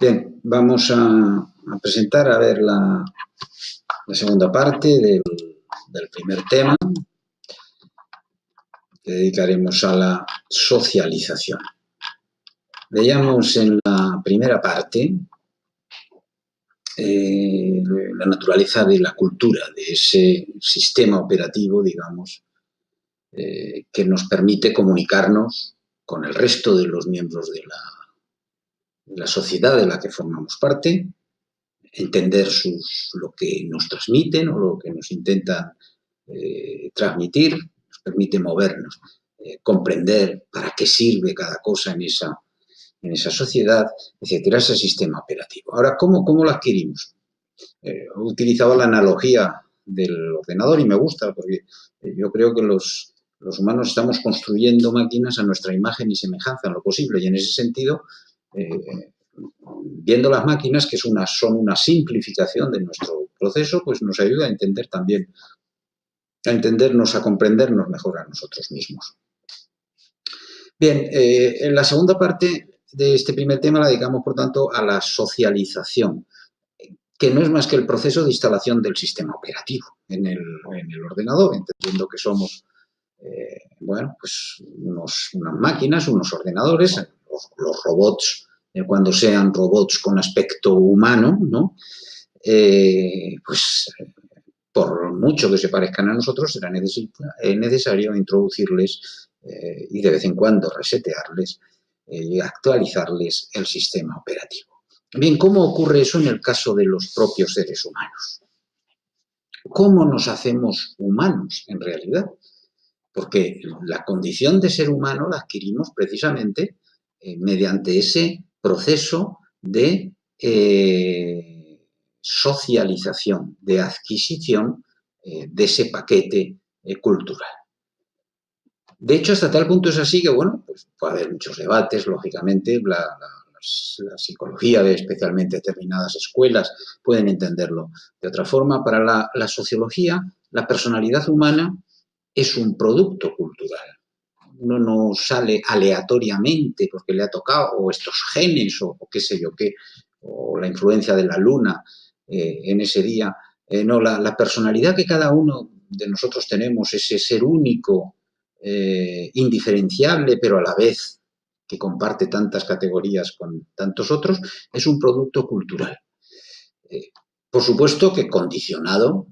Bien, vamos a presentar a ver la segunda parte del primer tema que dedicaremos a la socialización. Veíamos en la primera parte la naturaleza de la cultura, de ese sistema operativo, digamos, que nos permite comunicarnos con el resto de los miembros de la sociedad de la que formamos parte, entender lo que nos transmiten o lo que nos intentan transmitir, nos permite movernos, comprender para qué sirve cada cosa en esa sociedad, etcétera, ese sistema operativo. Ahora, ¿cómo lo adquirimos? He utilizado la analogía del ordenador y me gusta porque yo creo que los humanos estamos construyendo máquinas a nuestra imagen y semejanza en lo posible, y en ese sentido, viendo las máquinas, que son una simplificación de nuestro proceso, pues nos ayuda a entender también, a entendernos, a comprendernos mejor a nosotros mismos. Bien, en la segunda parte de este primer tema la dedicamos, por tanto, a la socialización, que no es más que el proceso de instalación del sistema operativo en el ordenador, entendiendo que somos, pues unas máquinas, unos ordenadores, los robots, cuando sean robots con aspecto humano, ¿no? Pues por mucho que se parezcan a nosotros, será necesario introducirles y de vez en cuando resetearles y actualizarles el sistema operativo. Bien, ¿cómo ocurre eso en el caso de los propios seres humanos? ¿Cómo nos hacemos humanos en realidad? Porque la condición de ser humano la adquirimos precisamente mediante ese proceso de socialización, de adquisición de ese paquete cultural. De hecho, hasta tal punto es así que, bueno, pues puede haber muchos debates, lógicamente, la psicología de especialmente determinadas escuelas pueden entenderlo de otra forma. Para la sociología, la personalidad humana es un producto cultural. Uno no sale aleatoriamente porque le ha tocado, o estos genes, o qué sé yo qué, o la influencia de la luna en ese día. No, la personalidad que cada uno de nosotros tenemos, ese ser único, indiferenciable, pero a la vez que comparte tantas categorías con tantos otros, es un producto cultural. Por supuesto que condicionado,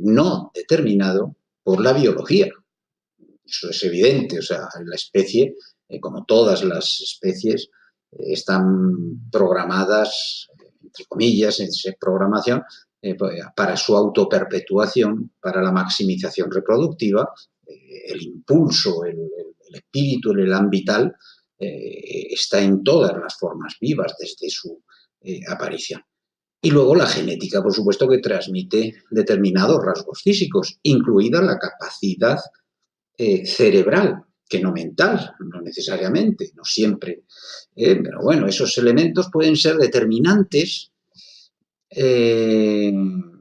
no determinado por la biología. Eso es evidente, o sea, la especie, como todas las especies, están programadas, entre comillas, en esa programación, para su autoperpetuación, para la maximización reproductiva, el impulso, el espíritu, el elan vital, está en todas las formas vivas desde su aparición. Y luego la genética, por supuesto, que transmite determinados rasgos físicos, incluida la capacidad cerebral, que no mental, no necesariamente, no siempre. Pero bueno, esos elementos pueden ser determinantes en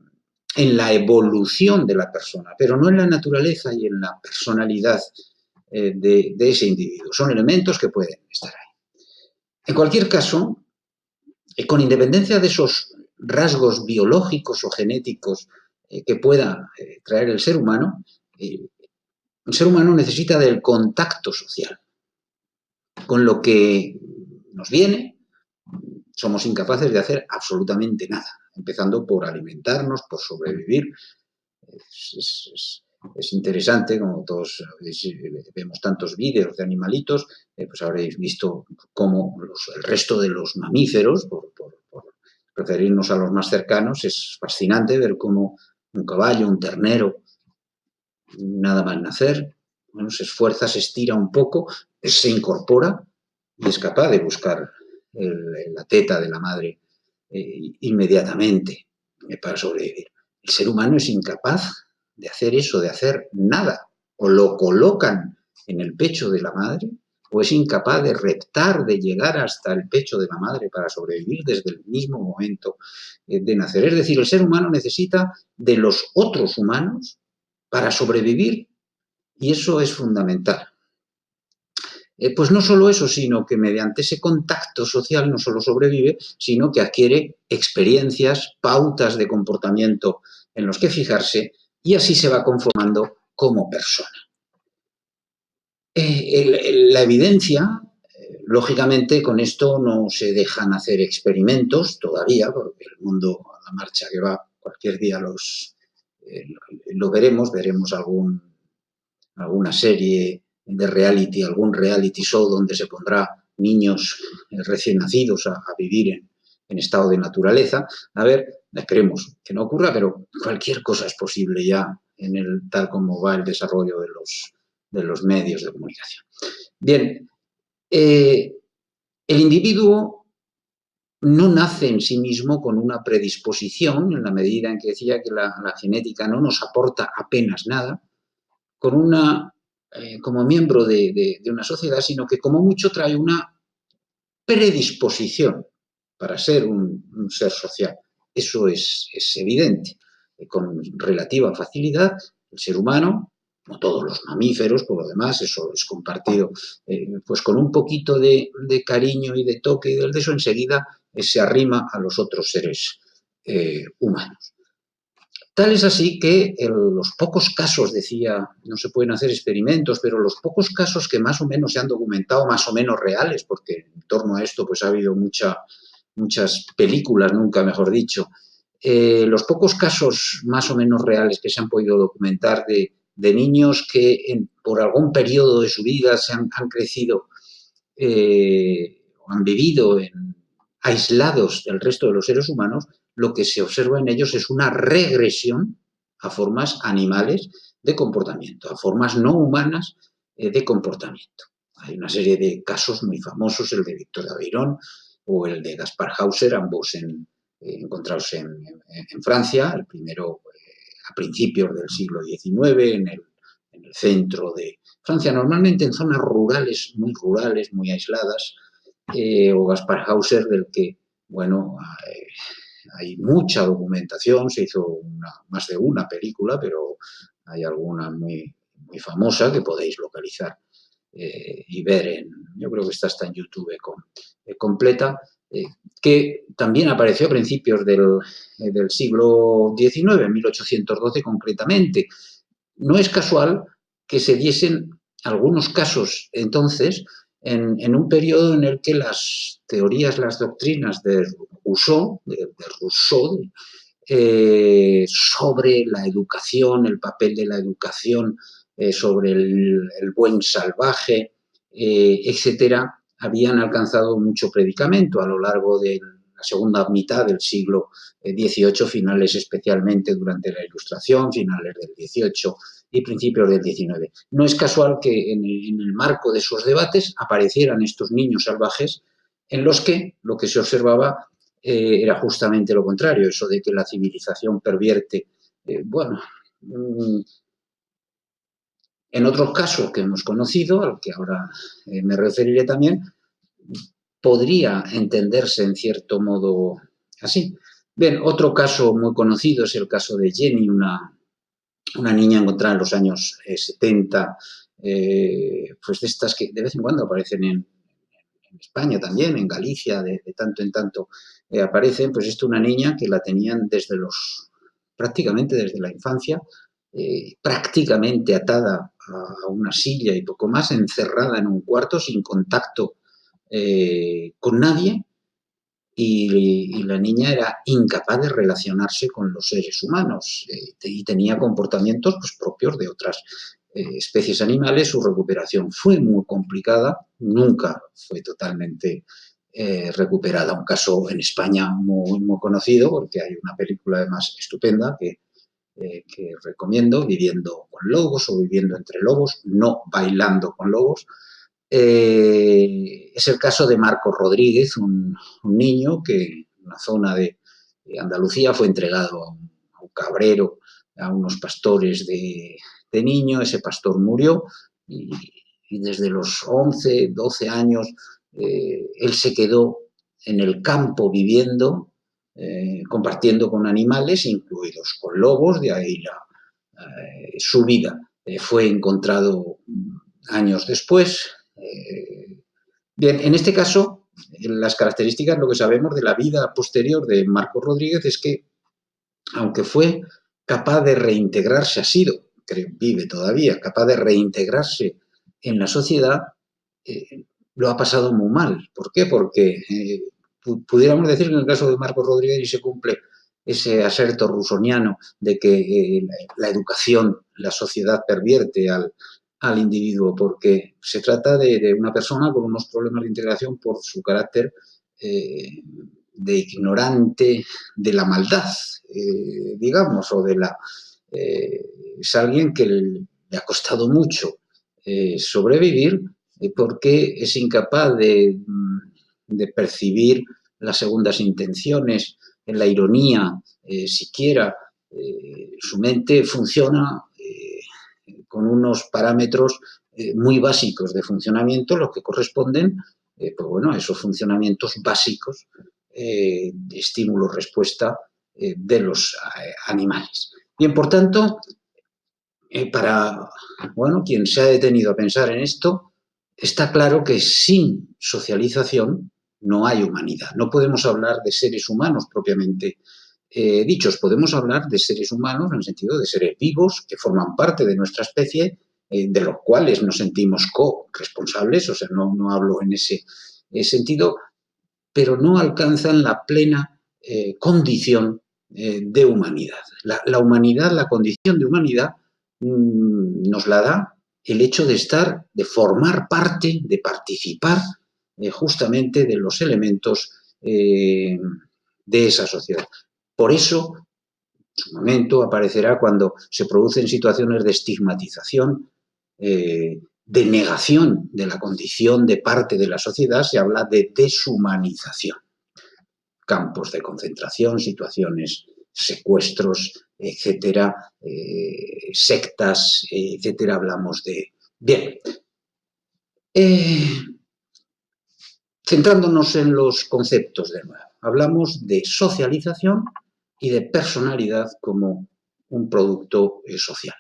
la evolución de la persona, pero no en la naturaleza y en la personalidad de ese individuo. Son elementos que pueden estar ahí. En cualquier caso, con independencia de esos rasgos biológicos o genéticos que pueda traer el ser humano necesita del contacto social, con lo que nos viene, somos incapaces de hacer absolutamente nada, empezando por alimentarnos, por sobrevivir. Es interesante, como todos vemos tantos vídeos de animalitos, pues habréis visto cómo el resto de los mamíferos, por referirnos a los más cercanos, es fascinante ver cómo un caballo, un ternero, nada más nacer, bueno, se esfuerza, se estira un poco, se incorpora y es capaz de buscar la teta de la madre inmediatamente para sobrevivir. El ser humano es incapaz de hacer eso, de hacer nada. O lo colocan en el pecho de la madre, o es incapaz de reptar, de llegar hasta el pecho de la madre para sobrevivir desde el mismo momento de nacer. Es decir, el ser humano necesita de los otros humanos para sobrevivir, y eso es fundamental. Pues no solo eso, sino que mediante ese contacto social no solo sobrevive, sino que adquiere experiencias, pautas de comportamiento en los que fijarse y así se va conformando como persona. La evidencia, lógicamente, con esto no se dejan hacer experimentos todavía, porque el mundo a la marcha que va, cualquier día lo veremos alguna serie de reality, algún reality show donde se pondrá niños recién nacidos a vivir en estado de naturaleza. A ver, esperemos que no ocurra, pero cualquier cosa es posible ya en el tal como va el desarrollo de los medios de comunicación. Bien, el individuo no nace en sí mismo con una predisposición, en la medida en que decía que la genética no nos aporta apenas nada, con como miembro de una sociedad, sino que como mucho trae una predisposición para ser un ser social. Eso es evidente. Con relativa facilidad, el ser humano, como todos los mamíferos, por lo demás, eso es compartido, pues con un poquito de cariño y de toque y de eso, enseguida se arrima a los otros seres humanos. Tal es así que en los pocos casos, decía, no se pueden hacer experimentos, pero los pocos casos que más o menos se han documentado, más o menos reales, porque en torno a esto pues ha habido muchas películas, nunca mejor dicho, los pocos casos más o menos reales que se han podido documentar de niños que por algún periodo de su vida han crecido o han vivido aislados del resto de los seres humanos, lo que se observa en ellos es una regresión a formas animales de comportamiento, a formas no humanas de comportamiento. Hay una serie de casos muy famosos, el de Víctor Aveyrón o el de Gaspar Hauser, ambos encontrados en Francia, el primero a principios del siglo XIX, en el centro de Francia, normalmente en zonas rurales, muy aisladas, o Gaspar Hauser, del que, bueno, hay mucha documentación, se hizo más de una película, pero hay alguna muy famosa que podéis localizar y ver, yo creo que está en YouTube completa, que también apareció a principios del siglo XIX, en 1812 concretamente. No es casual que se diesen algunos casos entonces en un periodo en el que las teorías, las doctrinas de Rousseau, sobre la educación, el papel de la educación, sobre el buen salvaje, etcétera, habían alcanzado mucho predicamento a lo largo de la segunda mitad del siglo XVIII, finales especialmente durante la Ilustración, finales del XVIII y principios del XIX. No es casual que en el marco de esos debates aparecieran estos niños salvajes en los que lo que se observaba era justamente lo contrario, eso de que la civilización pervierte, bueno, en otros casos que hemos conocido, al que ahora me referiré también, podría entenderse en cierto modo así. Bien, otro caso muy conocido es el caso de Jenny, una niña encontrada en los años 70, pues de estas que de vez en cuando aparecen en España también, en Galicia, de tanto en tanto aparecen, pues esto una niña que la tenían prácticamente desde la infancia, prácticamente atada a una silla y poco más, encerrada en un cuarto sin contacto con nadie, y la niña era incapaz de relacionarse con los seres humanos y tenía comportamientos pues, propios de otras especies animales. Su recuperación fue muy complicada, nunca fue totalmente recuperada. Un caso en España muy conocido, porque hay una película además estupenda que recomiendo, Viviendo con lobos o Viviendo entre lobos, no Bailando con lobos. Es el caso de Marcos Rodríguez, un niño que en una zona de Andalucía fue entregado a un cabrero, a unos pastores de niño. Ese pastor murió y desde los 11, 12 años él se quedó en el campo viviendo, compartiendo con animales, incluidos con lobos, de ahí su vida. Fue encontrado años después, Bien, en este caso, las características, lo que sabemos de la vida posterior de Marcos Rodríguez es que, aunque fue capaz de reintegrarse, ha sido, creo, vive todavía, capaz de reintegrarse en la sociedad, lo ha pasado muy mal. ¿Por qué? Porque pudiéramos decir que en el caso de Marcos Rodríguez y se cumple ese aserto rusoniano de que la educación, la sociedad pervierte al individuo, porque se trata de una persona con unos problemas de integración por su carácter de ignorante de la maldad, digamos, o de la... es alguien que le ha costado mucho sobrevivir porque es incapaz de percibir las segundas intenciones, en la ironía, siquiera. Su mente funciona con unos parámetros muy básicos de funcionamiento, los que corresponden pues bueno, a esos funcionamientos básicos de estímulo-respuesta de los animales. Bien, por tanto, para bueno, quien se ha detenido a pensar en esto, está claro que sin socialización no hay humanidad. No podemos hablar de seres humanos propiamente dichos. Podemos hablar de seres humanos en el sentido de seres vivos que forman parte de nuestra especie, de los cuales nos sentimos co-responsables, o sea, no hablo en ese sentido, pero no alcanzan la plena condición de humanidad. La humanidad, la condición de humanidad, nos la da el hecho de estar, de formar parte, de participar justamente de los elementos de esa sociedad. Por eso, en su momento aparecerá cuando se producen situaciones de estigmatización, de negación de la condición de parte de la sociedad, se habla de deshumanización. Campos de concentración, situaciones, secuestros, etcétera, sectas, etcétera, hablamos de... Bien, centrándonos en los conceptos de nuevo, hablamos de socialización y de personalidad como un producto social.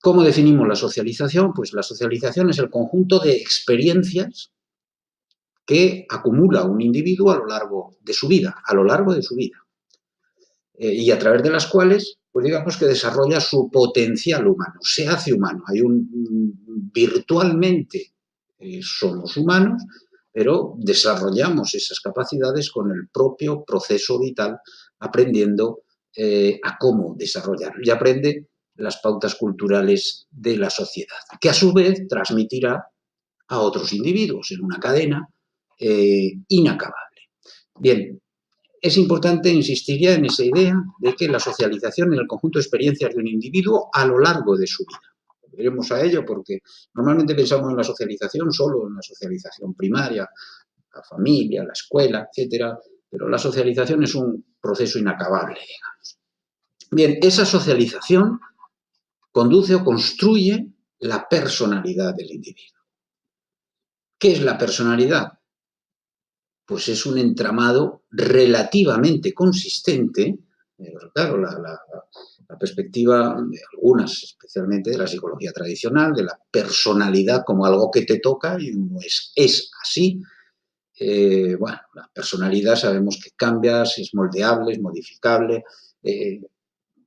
¿Cómo definimos la socialización? Pues la socialización es el conjunto de experiencias que acumula un individuo a lo largo de su vida, y a través de las cuales, pues digamos que desarrolla su potencial humano, se hace humano. Virtualmente somos humanos, pero desarrollamos esas capacidades con el propio proceso vital, aprendiendo a cómo desarrollarlo. Y aprende las pautas culturales de la sociedad, que a su vez transmitirá a otros individuos en una cadena inacabable. Bien, es importante insistir ya en esa idea de que la socialización es el conjunto de experiencias de un individuo a lo largo de su vida. Veremos a ello porque normalmente pensamos en la socialización solo en la socialización primaria, la familia, la escuela, etcétera, pero la socialización es un proceso inacabable, digamos. Bien, esa socialización conduce o construye la personalidad del individuo. ¿Qué es la personalidad? Pues es un entramado relativamente consistente. Claro, la perspectiva de algunas, especialmente de la psicología tradicional, de la personalidad como algo que te toca y uno es así. Bueno, la personalidad sabemos que cambia, es moldeable, es modificable,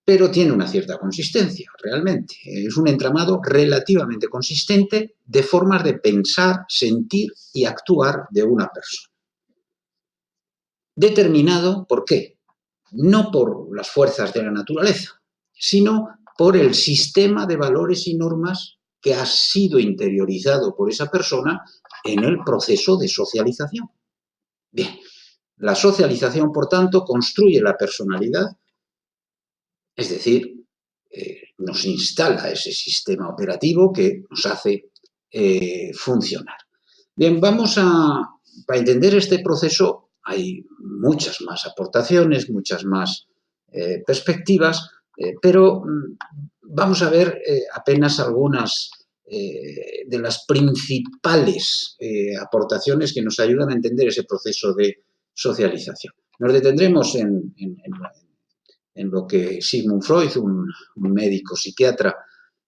pero tiene una cierta consistencia, realmente. Es un entramado relativamente consistente de formas de pensar, sentir y actuar de una persona. Determinado, ¿por qué? No por las fuerzas de la naturaleza, sino por el sistema de valores y normas que ha sido interiorizado por esa persona en el proceso de socialización. Bien, la socialización, por tanto, construye la personalidad, es decir, nos instala ese sistema operativo que nos hace funcionar. Bien, para entender este proceso, hay muchas más aportaciones, muchas más perspectivas, pero vamos a ver apenas algunas de las principales aportaciones que nos ayudan a entender ese proceso de socialización. Nos detendremos en lo que Sigmund Freud, un médico psiquiatra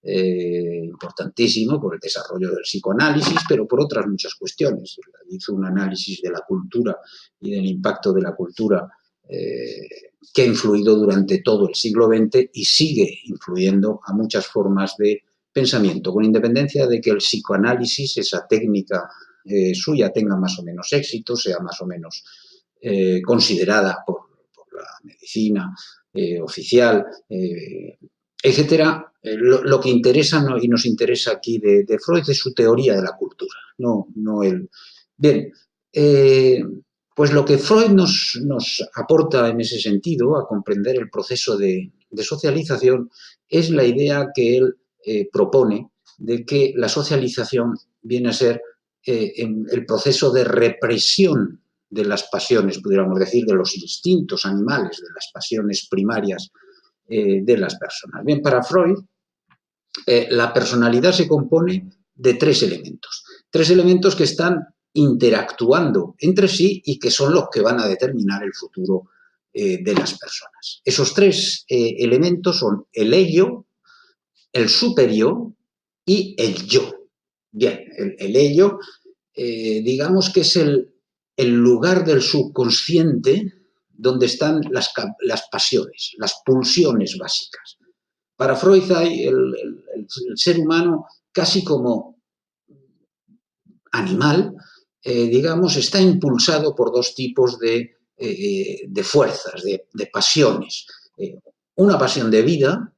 importantísimo por el desarrollo del psicoanálisis, pero por otras muchas cuestiones. hizo un análisis de la cultura y del impacto de la cultura que ha influido durante todo el siglo XX y sigue influyendo a muchas formas de pensamiento, con independencia de que el psicoanálisis, esa técnica suya, tenga más o menos éxito, sea más o menos considerada por la medicina oficial, etcétera. Lo que interesa y nos interesa aquí de Freud es su teoría de la cultura, no el... Bien, pues lo que Freud nos aporta en ese sentido, a comprender el proceso de socialización, es la idea que él propone de que la socialización viene a ser el proceso de represión de las pasiones, pudiéramos decir, de los instintos animales, de las pasiones primarias de las personas. Bien, para Freud, la personalidad se compone de tres elementos que están interactuando entre sí y que son los que van a determinar el futuro de las personas. Esos tres elementos son el ello, el superior y el yo. Bien, el ello, digamos que es el lugar del subconsciente donde están las pasiones, las pulsiones básicas. Para Freud hay el ser humano casi como animal, digamos, está impulsado por dos tipos de fuerzas, de pasiones. Una pasión de vida,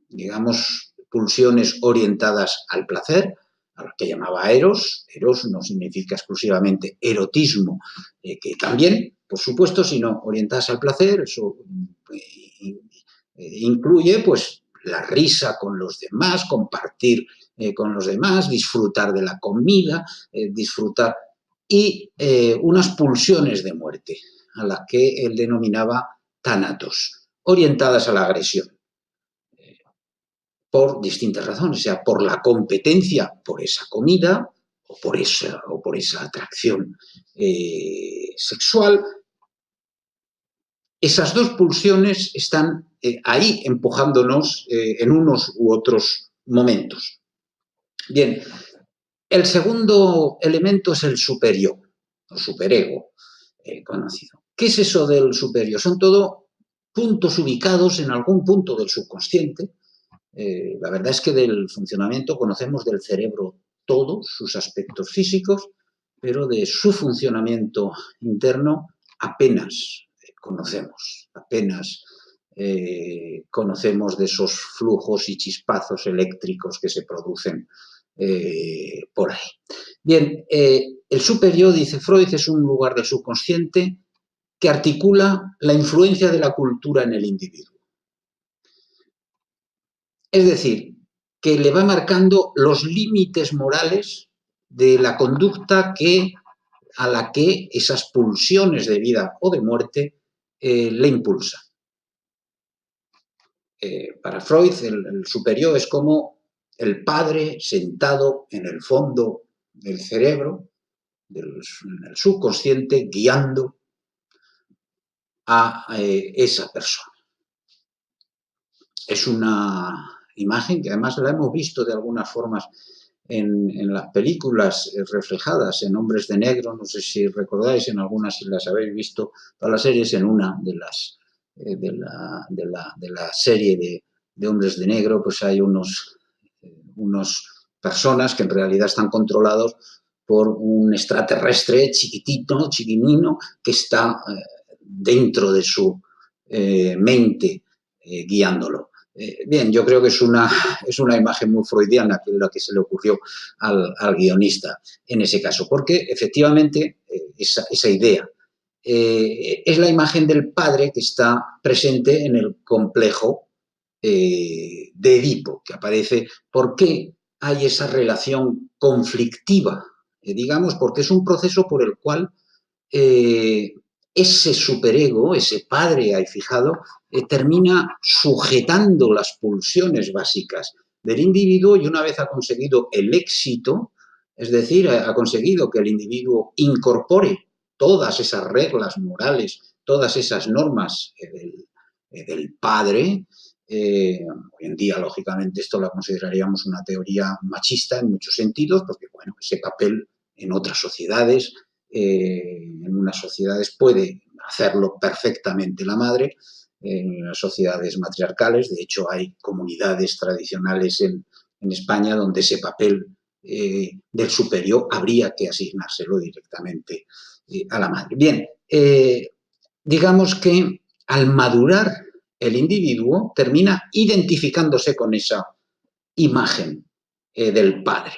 digamos, pulsiones orientadas al placer, a lo que llamaba eros. Eros no significa exclusivamente erotismo, que también, por supuesto, sino orientadas al placer. Eso incluye, pues, la risa con los demás, compartir con los demás, disfrutar de la comida, disfrutar y unas pulsiones de muerte, a las que él denominaba tánatos, orientadas a la agresión. Por distintas razones, o sea, por la competencia por esa comida o por esa atracción sexual. Esas dos pulsiones están ahí empujándonos en unos u otros momentos. Bien, el segundo elemento es el superior, o superego conocido. ¿Qué es eso del superior? Son todo puntos ubicados en algún punto del subconsciente. La verdad es que del funcionamiento conocemos del cerebro todos sus aspectos físicos, pero de su funcionamiento interno apenas conocemos, conocemos de esos flujos y chispazos eléctricos que se producen por ahí. Bien, el superior, dice Freud, es un lugar del subconsciente que articula la influencia de la cultura en el individuo. Es decir, que le va marcando los límites morales de la conducta a la que esas pulsiones de vida o de muerte le impulsan. Para Freud, el superior es como el padre sentado en el fondo del cerebro, en el subconsciente, guiando a esa persona. Es una imagen que además la hemos visto de algunas formas en las películas reflejadas en Hombres de Negro. No sé si recordáis, en algunas, si las habéis visto, todas las series, en una de las de la serie de Hombres de Negro, pues hay unos personas que en realidad están controlados por un extraterrestre chiquitito, chiquinino, que está dentro de su mente guiándolo. Bien, yo creo que es una imagen muy freudiana, que es la que se le ocurrió al guionista en ese caso, porque efectivamente esa idea es la imagen del padre que está presente en el complejo de Edipo, que aparece. ¿Por qué hay esa relación conflictiva? Digamos, porque es un proceso por el cual ese superego, ese padre ahí fijado, termina sujetando las pulsiones básicas del individuo, y una vez ha conseguido el éxito, es decir, ha conseguido que el individuo incorpore todas esas reglas morales, todas esas normas del padre. Hoy en día, lógicamente, esto lo consideraríamos una teoría machista en muchos sentidos, porque, bueno, ese papel en otras sociedades. En unas sociedades puede hacerlo perfectamente la madre, en las sociedades matriarcales. De hecho, hay comunidades tradicionales en España donde ese papel del superior habría que asignárselo directamente a la madre. Bien, digamos que al madurar el individuo termina identificándose con esa imagen del padre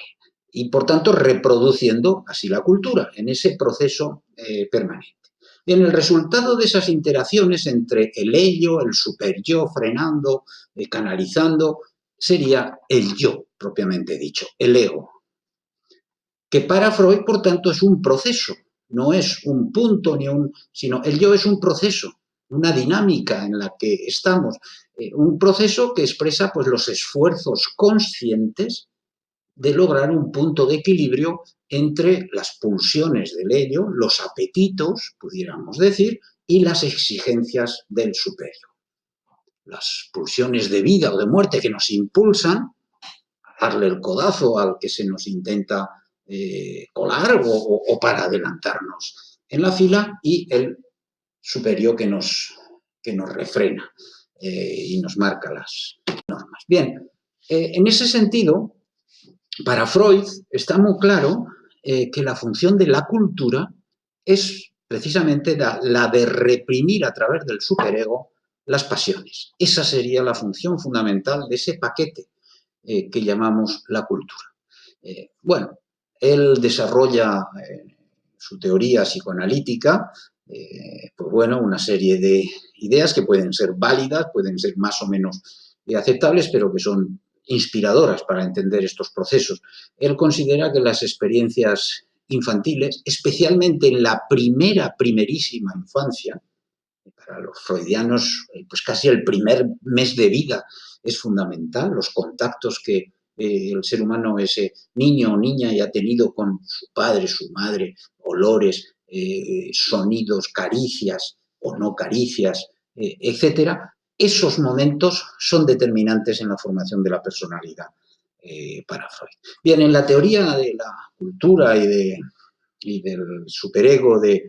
y, por tanto, reproduciendo así la cultura en ese proceso permanente. Bien, el resultado de esas interacciones entre el ello, el superyo frenando, canalizando, sería el yo, propiamente dicho, el ego, que para Freud, por tanto, es un proceso, no es un punto, sino el yo es un proceso, una dinámica en la que estamos, un proceso que expresa pues, los esfuerzos conscientes de lograr un punto de equilibrio entre las pulsiones del ello, los apetitos, pudiéramos decir, y las exigencias del superior. Las pulsiones de vida o de muerte que nos impulsan a darle el codazo al que se nos intenta colar o para adelantarnos en la fila, y el superior que nos refrena y nos marca las normas. Bien, en ese sentido, para Freud está muy claro que la función de la cultura es precisamente la de reprimir a través del superego las pasiones. Esa sería la función fundamental de ese paquete que llamamos la cultura. Bueno, él desarrolla su teoría psicoanalítica, pues bueno, una serie de ideas que pueden ser válidas, pueden ser más o menos aceptables, pero que son inspiradoras para entender estos procesos. Él considera que las experiencias infantiles, especialmente en la primerísima infancia, para los freudianos, pues casi el primer mes de vida es fundamental, los contactos que el ser humano, ese niño o niña, ya ha tenido con su padre, su madre, olores, sonidos, caricias o no caricias, etcétera. Esos momentos son determinantes en la formación de la personalidad para Freud. Bien, en la teoría de la cultura y del superego de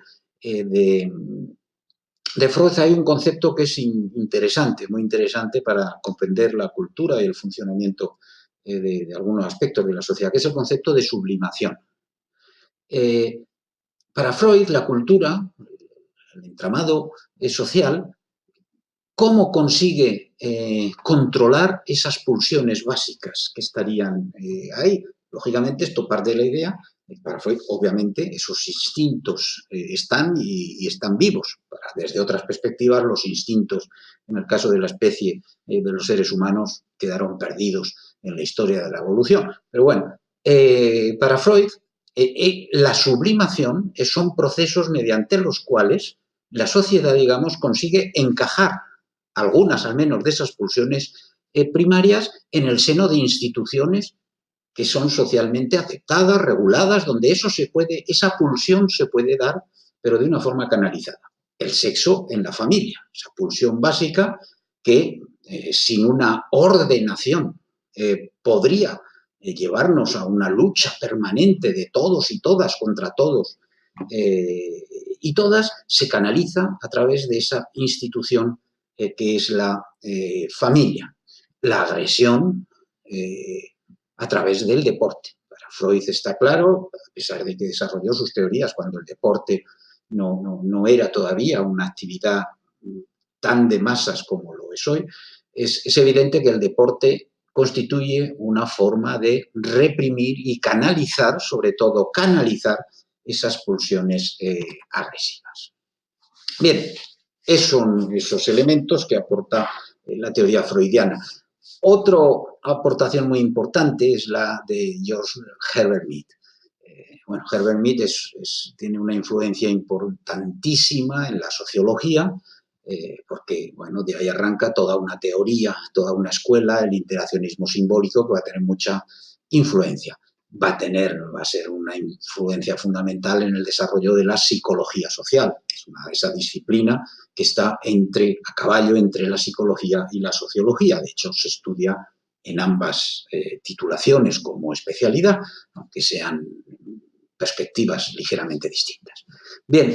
Freud hay un concepto que es interesante, muy interesante para comprender la cultura y el funcionamiento de algunos aspectos de la sociedad, que es el concepto de sublimación. Para Freud, la cultura, el entramado social, ¿cómo consigue controlar esas pulsiones básicas que estarían ahí? Lógicamente, esto parte de la idea, para Freud, obviamente, esos instintos están y están vivos. Desde otras perspectivas, los instintos, en el caso de la especie de los seres humanos, quedaron perdidos en la historia de la evolución. Pero bueno, para Freud, la sublimación son procesos mediante los cuales la sociedad, digamos, consigue encajar algunas al menos de esas pulsiones primarias en el seno de instituciones que son socialmente aceptadas, reguladas, donde esa pulsión se puede dar, pero de una forma canalizada. El sexo en la familia, esa pulsión básica que sin una ordenación podría llevarnos a una lucha permanente de todos y todas contra todos y todas, se canaliza a través de esa institución que es la familia. La agresión a través del deporte. Para Freud está claro, a pesar de que desarrolló sus teorías cuando el deporte no era todavía una actividad tan de masas como lo es hoy, es evidente que el deporte constituye una forma de reprimir y canalizar, sobre todo canalizar, esas pulsiones agresivas. Bien, son esos elementos que aporta la teoría freudiana. Otra aportación muy importante es la de George Herbert Mead. Bueno, Herbert Mead tiene una influencia importantísima en la sociología, porque, bueno, de ahí arranca toda una teoría, toda una escuela, el interaccionismo simbólico, que va a tener mucha influencia. Va a ser una influencia fundamental en el desarrollo de la psicología social. Es esa disciplina que está a caballo entre la psicología y la sociología. De hecho, se estudia en ambas titulaciones como especialidad, aunque sean perspectivas ligeramente distintas. Bien,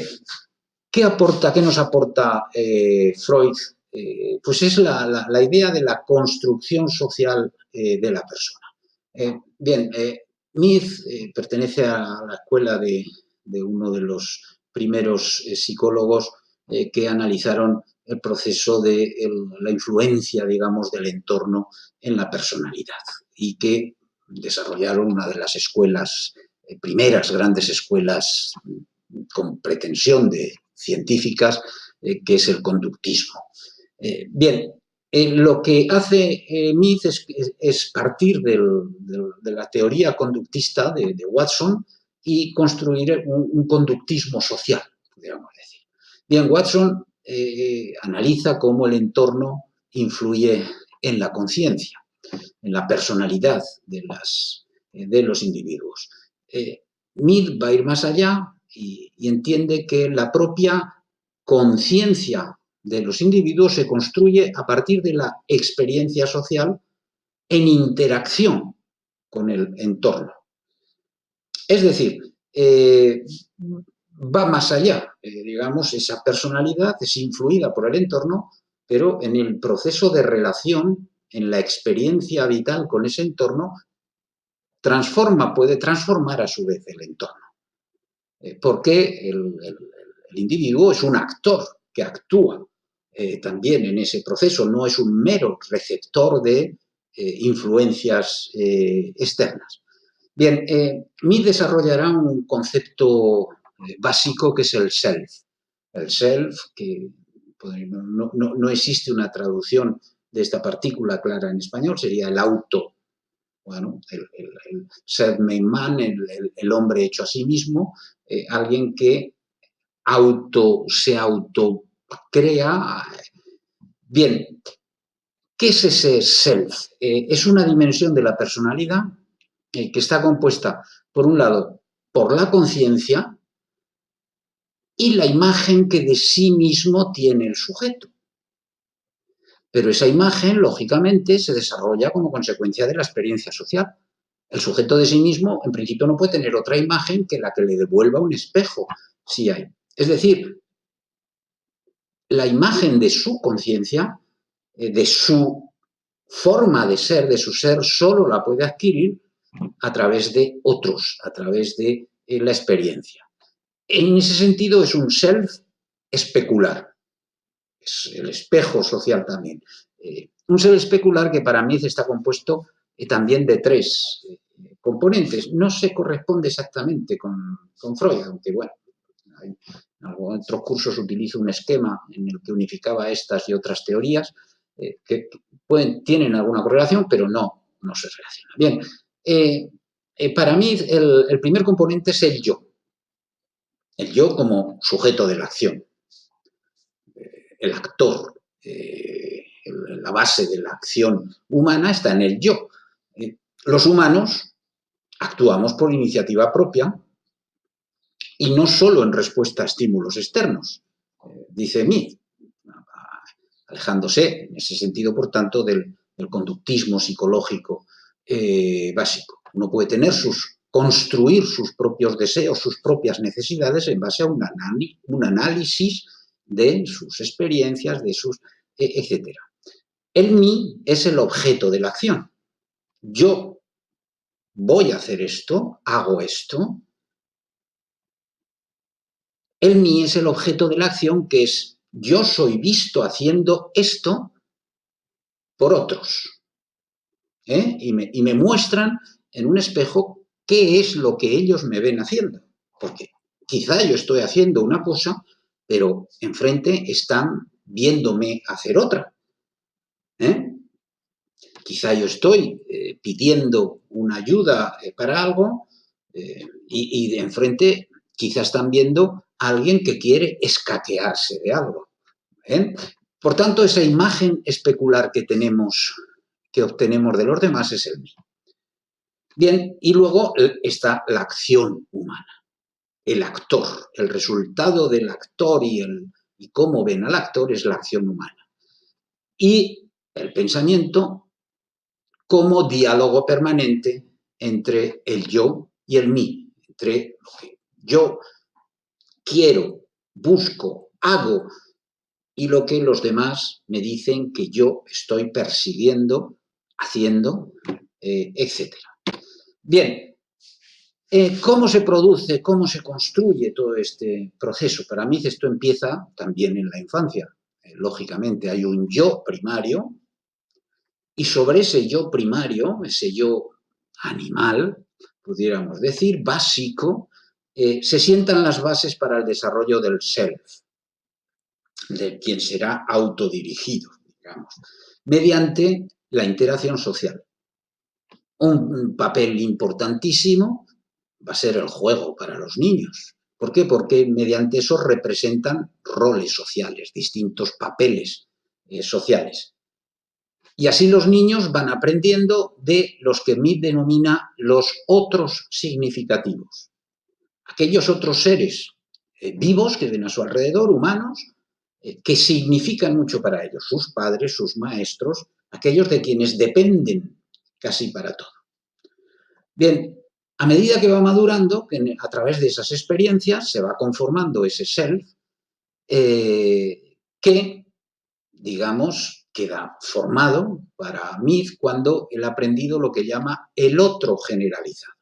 ¿qué nos aporta Freud? Pues es la idea de la construcción social de la persona. Bien, Mead pertenece a la escuela de uno de los primeros psicólogos que analizaron el proceso de la influencia, digamos, del entorno en la personalidad y que desarrollaron una de las escuelas, primeras grandes escuelas con pretensión de científicas, que es el conductismo. Bien, lo que hace Mead es partir de la teoría conductista de Watson y construir un conductismo social, podríamos decir. Bien, Watson analiza cómo el entorno influye en la conciencia, en la personalidad de los individuos. Mead va a ir más allá y entiende que la propia conciencia de los individuos se construye a partir de la experiencia social en interacción con el entorno. Es decir, va más allá, digamos, esa personalidad es influida por el entorno, pero en el proceso de relación, en la experiencia vital con ese entorno, puede transformar a su vez el entorno. Porque el individuo es un actor que actúa también en ese proceso, no es un mero receptor de influencias externas. Bien, Mead desarrollará un concepto básico que es el self. El self, que no existe una traducción de esta partícula clara en español, sería el auto. Bueno, el self-made man, el hombre hecho a sí mismo, alguien que se autocrea. Bien, ¿qué es ese self? Es una dimensión de la personalidad que está compuesta, por un lado, por la conciencia y la imagen que de sí mismo tiene el sujeto. Pero esa imagen, lógicamente, se desarrolla como consecuencia de la experiencia social. El sujeto de sí mismo, en principio, no puede tener otra imagen que la que le devuelva un espejo, si hay. Es decir, la imagen de su conciencia, de su forma de su ser, solo la puede adquirir a través de otros, a través de la experiencia. En ese sentido, es un self especular. Es el espejo social también. Un self especular que para mí está compuesto también de tres componentes. No se corresponde exactamente con Freud, aunque bueno, en otros cursos utilizo un esquema en el que unificaba estas y otras teorías que tienen alguna correlación, pero no se relacionan. Bien, para mí el primer componente es el yo. El yo como sujeto de la acción. El actor, la base de la acción humana está en el yo. Los humanos actuamos por iniciativa propia y no solo en respuesta a estímulos externos, dice Mead, alejándose en ese sentido, por tanto, del conductismo psicológico básico. Uno puede construir sus propios deseos, sus propias necesidades en base a un análisis de sus experiencias, etc. El mí es el objeto de la acción. Yo voy a hacer esto, hago esto. El mí es el objeto de la acción, que es yo soy visto haciendo esto por otros. Y me muestran en un espejo qué es lo que ellos me ven haciendo. Porque quizá yo estoy haciendo una cosa, pero enfrente están viéndome hacer otra. Quizá yo estoy pidiendo una ayuda para algo y de enfrente quizá están viendo a alguien que quiere escaquearse de algo. Por tanto, esa imagen especular que obtenemos de los demás es el mío. Bien, y luego está la acción humana, el actor, el resultado del actor y cómo ven al actor es la acción humana. Y el pensamiento como diálogo permanente entre el yo y el mí, entre lo que yo quiero, busco, hago y lo que los demás me dicen que yo estoy persiguiendo, haciendo, etcétera. Bien, ¿cómo se produce, cómo se construye todo este proceso? Para mí esto empieza también en la infancia. Lógicamente hay un yo primario y sobre ese yo primario, ese yo animal, pudiéramos decir, básico, se sientan las bases para el desarrollo del self, de quien será autodirigido, digamos, mediante la interacción social. Un papel importantísimo va a ser el juego para los niños. ¿Por qué? Porque mediante eso representan roles sociales, distintos papeles sociales. Y así los niños van aprendiendo de los que Mead denomina los otros significativos. Aquellos otros seres vivos que ven a su alrededor, humanos, que significan mucho para ellos, sus padres, sus maestros, aquellos de quienes dependen casi para todo. Bien, a medida que va madurando, a través de esas experiencias se va conformando ese self que, digamos, queda formado para Mead cuando él ha aprendido lo que llama el otro generalizado,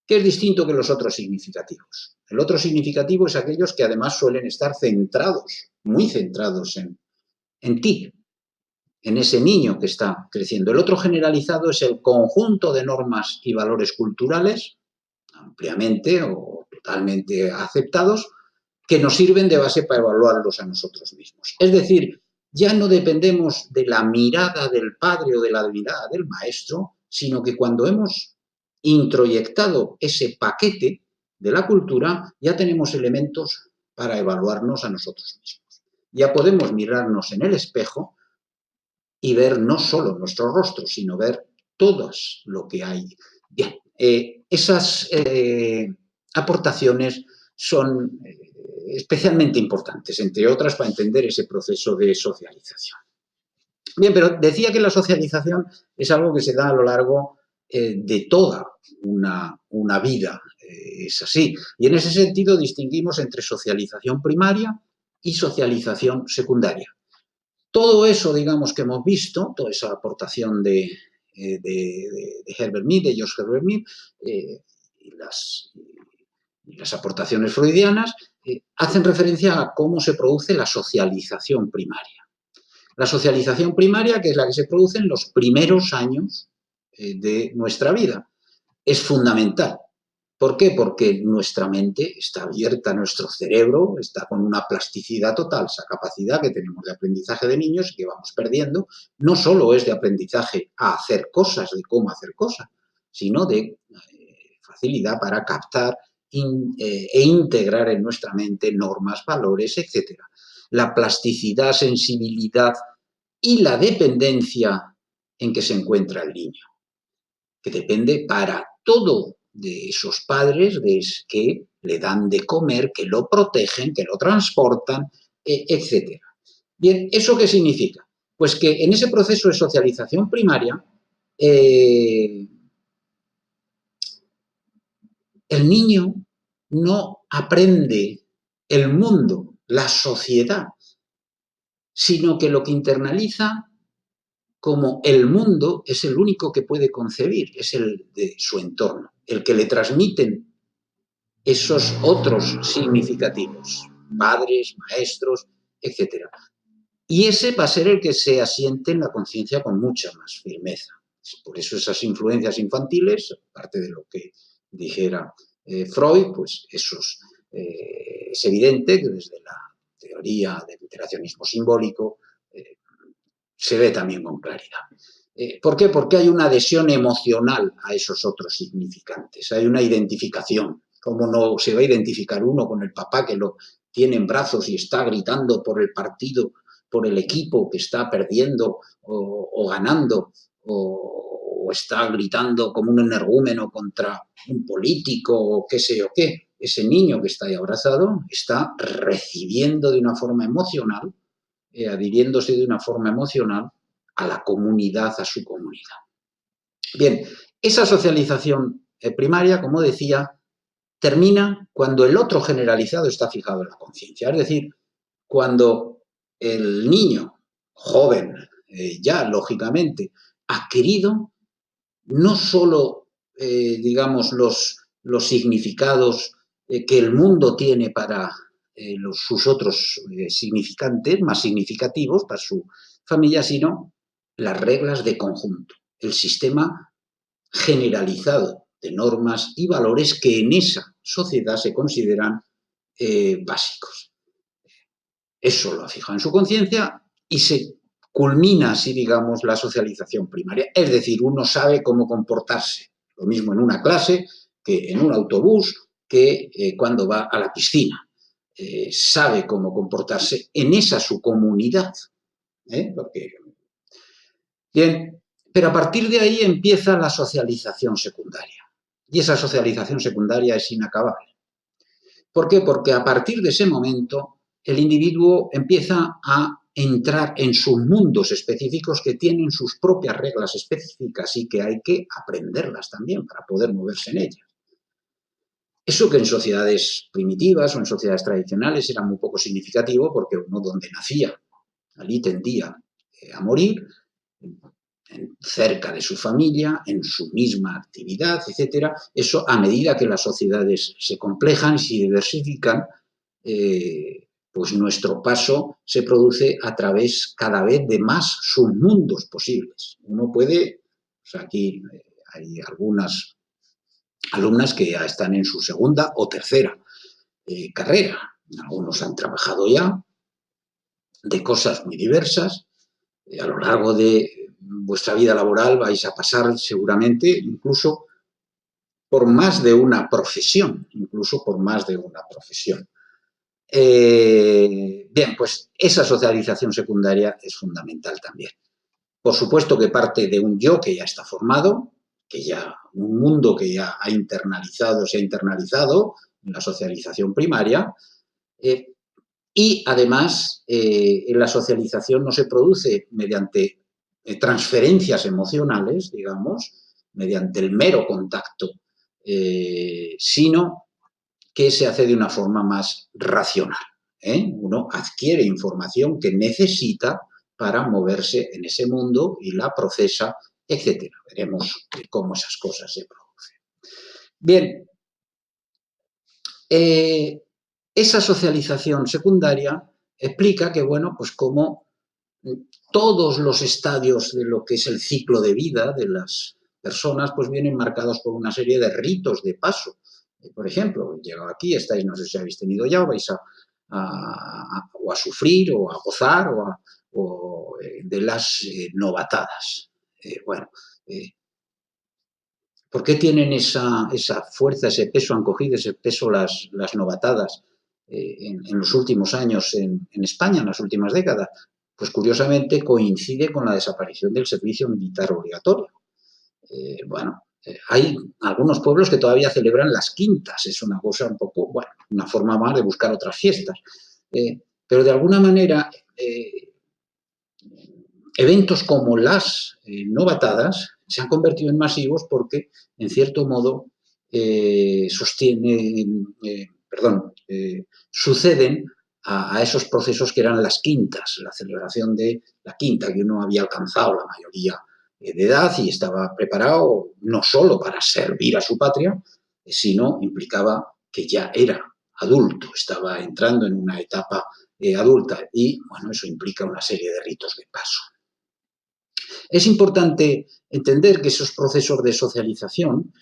que es distinto que los otros significativos. El otro significativo es aquellos que además suelen estar centrados, muy centrados en ti, en ese niño que está creciendo. El otro generalizado es el conjunto de normas y valores culturales, ampliamente o totalmente aceptados, que nos sirven de base para evaluarlos a nosotros mismos. Es decir, ya no dependemos de la mirada del padre o de la mirada del maestro, sino que cuando hemos introyectado ese paquete de la cultura, ya tenemos elementos para evaluarnos a nosotros mismos. Ya podemos mirarnos en el espejo y ver no solo nuestro rostro, sino ver todo lo que hay. Bien, esas aportaciones son especialmente importantes, entre otras, para entender ese proceso de socialización. Bien, pero decía que la socialización es algo que se da a lo largo de toda una vida, es así. Y en ese sentido distinguimos entre socialización primaria y socialización secundaria. Todo eso, digamos, que hemos visto, toda esa aportación de Herbert Mead, de George Herbert Mead, y las aportaciones freudianas, hacen referencia a cómo se produce la socialización primaria. La socialización primaria, que es la que se produce en los primeros años de nuestra vida, es fundamental. ¿Por qué? Porque nuestra mente está abierta, nuestro cerebro está con una plasticidad total, esa capacidad que tenemos de aprendizaje de niños y que vamos perdiendo, no solo es de aprendizaje a hacer cosas, de cómo hacer cosas, sino de facilidad para captar e integrar en nuestra mente normas, valores, etc. La plasticidad, sensibilidad y la dependencia en que se encuentra el niño, que depende para todo de esos padres que le dan de comer, que lo protegen, que lo transportan, etc. Bien, ¿eso qué significa? Pues que en ese proceso de socialización primaria, el niño no aprende el mundo, la sociedad, sino que lo que internaliza como el mundo es el único que puede concebir, es el de su entorno, el que le transmiten esos otros significativos, padres, maestros, etc. Y ese va a ser el que se asiente en la conciencia con mucha más firmeza. Por eso esas influencias infantiles, aparte de lo que dijera Freud, pues es evidente que desde la teoría del interaccionismo simbólico se ve también con claridad. ¿Por qué? Porque hay una adhesión emocional a esos otros significantes, hay una identificación. ¿Cómo no se va a identificar uno con el papá que lo tiene en brazos y está gritando por el partido, por el equipo que está perdiendo o ganando, o está gritando como un energúmeno contra un político o qué sé yo qué? Ese niño que está ahí abrazado está recibiendo de una forma emocional, adhiriéndose de una forma emocional a la comunidad, a su comunidad. Bien, esa socialización primaria, como decía, termina cuando el otro generalizado está fijado en la conciencia. Es decir, cuando el niño, joven, ya lógicamente, ha querido no solo, digamos, los significados que el mundo tiene para sus otros significantes, más significativos para su familia, sino las reglas de conjunto, el sistema generalizado de normas y valores que en esa sociedad se consideran básicos. Eso lo ha fijado en su conciencia y se culmina así, digamos, la socialización primaria. Es decir, uno sabe cómo comportarse. Lo mismo en una clase que en un autobús, que cuando va a la piscina. Sabe cómo comportarse en esa su comunidad. Porque... Bien, pero a partir de ahí empieza la socialización secundaria. Y esa socialización secundaria es inacabable. ¿Por qué? Porque a partir de ese momento el individuo empieza a entrar en sus mundos específicos que tienen sus propias reglas específicas y que hay que aprenderlas también para poder moverse en ellas. Eso que en sociedades primitivas o en sociedades tradicionales era muy poco significativo porque uno donde nacía, allí tendía a morir, cerca de su familia, en su misma actividad, etcétera. Eso, a medida que las sociedades se complejan y se diversifican, pues nuestro paso se produce a través cada vez de más submundos posibles. Uno puede, o sea, aquí hay algunas alumnas que ya están en su segunda o tercera carrera. Algunos han trabajado ya de cosas muy diversas. A lo largo de vuestra vida laboral vais a pasar seguramente incluso por más de una profesión, Bien, pues esa socialización secundaria es fundamental también. Por supuesto que parte de un yo que ya está formado, que ya un mundo que ya se ha internalizado en la socialización primaria, y además la socialización no se produce mediante transferencias emocionales, digamos, mediante el mero contacto, sino que se hace de una forma más racional. Uno adquiere información que necesita para moverse en ese mundo y la procesa, etc. Veremos cómo esas cosas se producen. Bien, esa socialización secundaria explica que, bueno, pues como todos los estadios de lo que es el ciclo de vida de las personas, pues vienen marcados por una serie de ritos de paso. Por ejemplo, llegado aquí, estáis, no sé si habéis tenido ya, o vais o a sufrir, o a gozar, de las novatadas. ¿Por qué tienen esa fuerza, ese peso, han cogido ese peso las novatadas en los últimos años en España, en las últimas décadas? Pues curiosamente coincide con la desaparición del servicio militar obligatorio. Hay algunos pueblos que todavía celebran las quintas, es una cosa un poco, bueno, una forma más de buscar otras fiestas. Pero de alguna manera, eventos como las novatadas se han convertido en masivos porque, en cierto modo, suceden a esos procesos que eran las quintas, la celebración de la quinta, que uno había alcanzado la mayoría de edad y estaba preparado no solo para servir a su patria, sino implicaba que ya era adulto, estaba entrando en una etapa adulta y, bueno, eso implica una serie de ritos de paso. Es importante entender que esos procesos de socialización,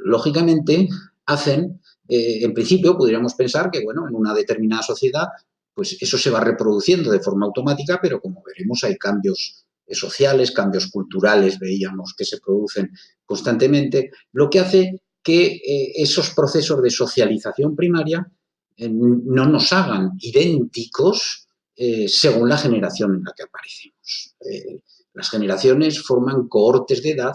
lógicamente, hacen, en principio, podríamos pensar que, bueno, en una determinada sociedad, pues eso se va reproduciendo de forma automática, pero como veremos hay cambios sociales, cambios culturales, veíamos que se producen constantemente, lo que hace que esos procesos de socialización primaria no nos hagan idénticos según la generación en la que aparecemos. Las generaciones forman cohortes de edad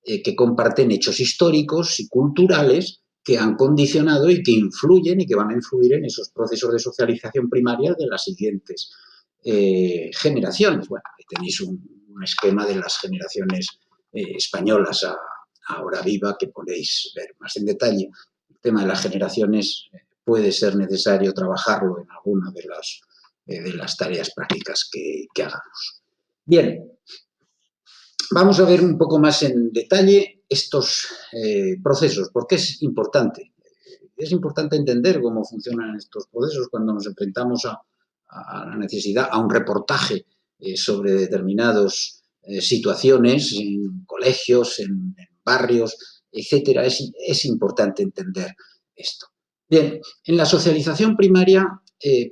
que comparten hechos históricos y culturales que han condicionado y que influyen y que van a influir en esos procesos de socialización primaria de las siguientes generaciones. Bueno, ahí tenéis un esquema de las generaciones españolas a ahora viva, que podéis ver más en detalle. El tema de las generaciones puede ser necesario trabajarlo en alguna de las tareas prácticas que hagamos. Bien, vamos a ver un poco más en detalle estos procesos, porque es importante. Es importante entender cómo funcionan estos procesos cuando nos enfrentamos a la necesidad, a un reportaje sobre determinadas situaciones en colegios, en barrios, etcétera. Es importante entender esto. Bien, en la socialización primaria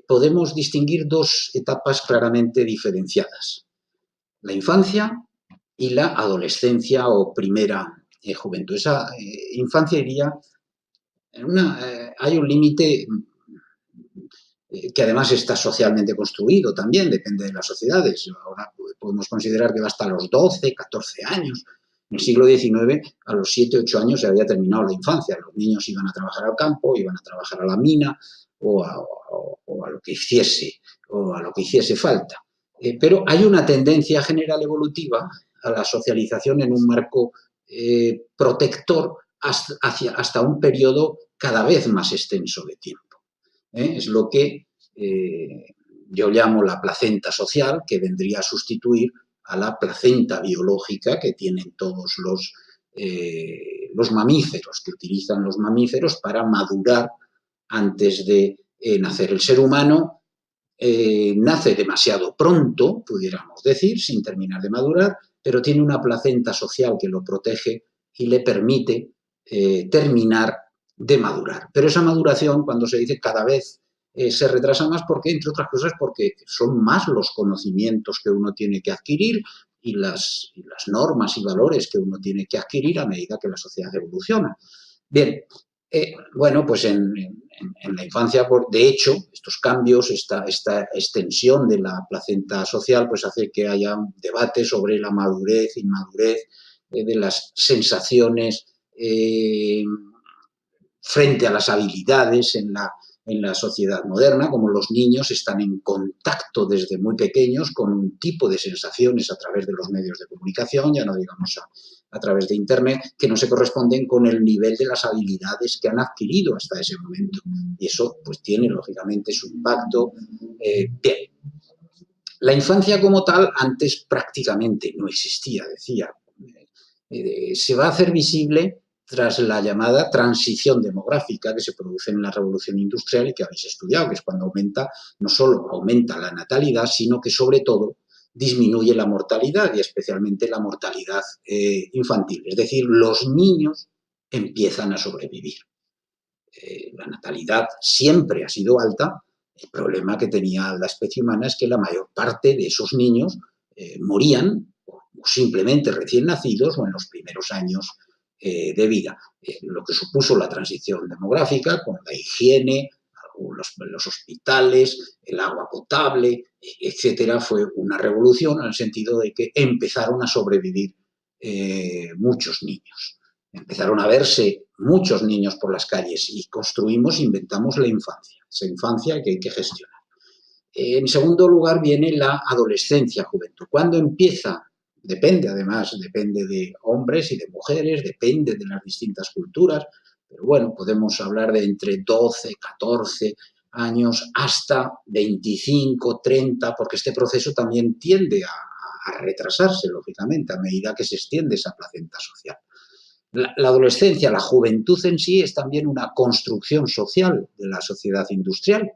podemos distinguir dos etapas claramente diferenciadas: la infancia y la adolescencia o primera juventud. Esa infancia iría hay un límite que además está socialmente construido también, depende de las sociedades. Ahora podemos considerar que va hasta los 12, 14 años. En el siglo XIX, a los 7, 8 años se había terminado la infancia. Los niños iban a trabajar al campo, iban a trabajar a la mina o a lo que hiciese falta. Pero hay una tendencia general evolutiva a la socialización en un marco protector hasta un periodo cada vez más extenso de tiempo. Es lo que yo llamo la placenta social, que vendría a sustituir a la placenta biológica que tienen todos los mamíferos, que utilizan los mamíferos para madurar antes de nacer. El ser humano nace demasiado pronto, pudiéramos decir, sin terminar de madurar, pero tiene una placenta social que lo protege y le permite terminar de madurar. Pero esa maduración, cuando se dice cada vez se retrasa más, porque, entre otras cosas, porque son más los conocimientos que uno tiene que adquirir y las normas y valores que uno tiene que adquirir a medida que la sociedad evoluciona. Bien, bueno, pues en la infancia, de hecho, estos cambios, esta extensión de la placenta social, pues hace que haya un debate sobre la madurez, inmadurez, de las sensaciones frente a las habilidades en la sociedad moderna, como los niños están en contacto desde muy pequeños con un tipo de sensaciones a través de los medios de comunicación, ya no digamos a través de Internet, que no se corresponden con el nivel de las habilidades que han adquirido hasta ese momento. Y eso pues tiene lógicamente su impacto. Bien, la infancia como tal antes prácticamente no existía, decía. Se va a hacer visible tras la llamada transición demográfica que se produce en la revolución industrial y que habéis estudiado, que es cuando no solo aumenta la natalidad, sino que sobre todo disminuye la mortalidad y especialmente la mortalidad infantil. Es decir, los niños empiezan a sobrevivir. La natalidad siempre ha sido alta. El problema que tenía la especie humana es que la mayor parte de esos niños morían o simplemente recién nacidos o en los primeros años de vida. Lo que supuso la transición demográfica con la higiene, los hospitales, el agua potable, etcétera, fue una revolución en el sentido de que empezaron a sobrevivir muchos niños. Empezaron a verse muchos niños por las calles y inventamos la infancia, esa infancia que hay que gestionar. En segundo lugar viene la adolescencia, juventud. ¿Cuándo empieza? Depende de hombres y de mujeres, depende de las distintas culturas, pero bueno, podemos hablar de entre 12, 14 años hasta 25, 30, porque este proceso también tiende a retrasarse, lógicamente, a medida que se extiende esa placenta social. La adolescencia, la juventud en sí, es también una construcción social de la sociedad industrial,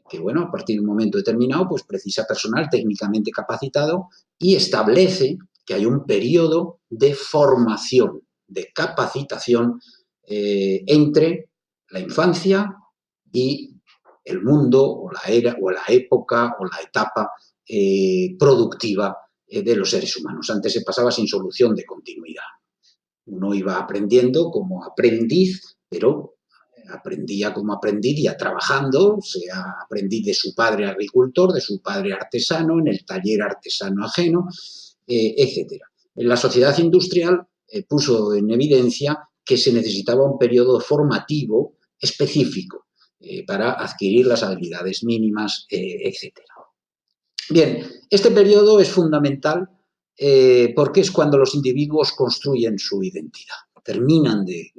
que, bueno, a partir de un momento determinado, pues precisa personal técnicamente capacitado y establece que hay un periodo de formación, de capacitación entre la infancia y el mundo o la era o la época o la etapa productiva de los seres humanos. Antes se pasaba sin solución de continuidad. Uno iba aprendiendo como aprendiz, pero aprendía como aprendiz ya trabajando, sea aprendiz de su padre agricultor, de su padre artesano, en el taller artesano ajeno, etcétera. La sociedad industrial puso en evidencia que se necesitaba un periodo formativo específico para adquirir las habilidades mínimas, etcétera. Bien, este periodo es fundamental porque es cuando los individuos construyen su identidad, terminan de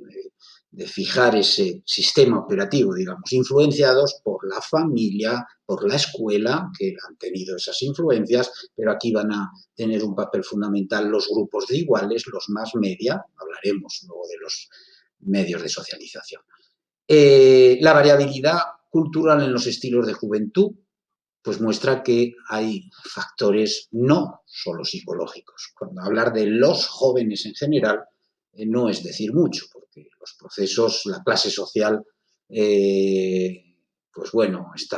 fijar ese sistema operativo, digamos, influenciados por la familia, por la escuela, que han tenido esas influencias, pero aquí van a tener un papel fundamental los grupos de iguales, los más media, hablaremos luego de los medios de socialización. La variabilidad cultural en los estilos de juventud, pues muestra que hay factores no solo psicológicos. Cuando hablar de los jóvenes en general, no es decir mucho, porque los procesos, la clase social, pues bueno, es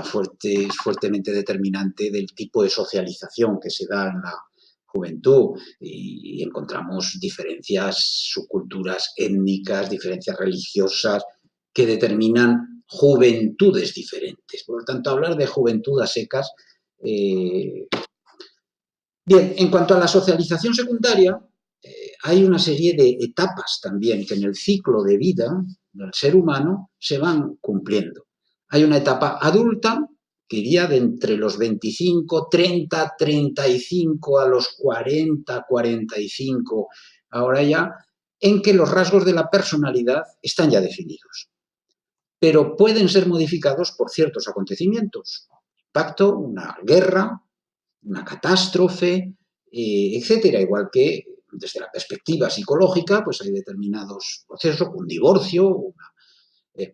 fuertemente determinante del tipo de socialización que se da en la juventud y encontramos diferencias subculturas étnicas, diferencias religiosas que determinan juventudes diferentes. Por lo tanto, hablar de juventud a secas. Bien, en cuanto a la socialización secundaria, hay una serie de etapas también que en el ciclo de vida del ser humano se van cumpliendo. Hay una etapa adulta, que iría de entre los 25, 30, 35 a los 40, 45, ahora ya, en que los rasgos de la personalidad están ya definidos, pero pueden ser modificados por ciertos acontecimientos. Impacto, una guerra, una catástrofe, etcétera. Igual que desde la perspectiva psicológica, pues hay determinados procesos, un divorcio.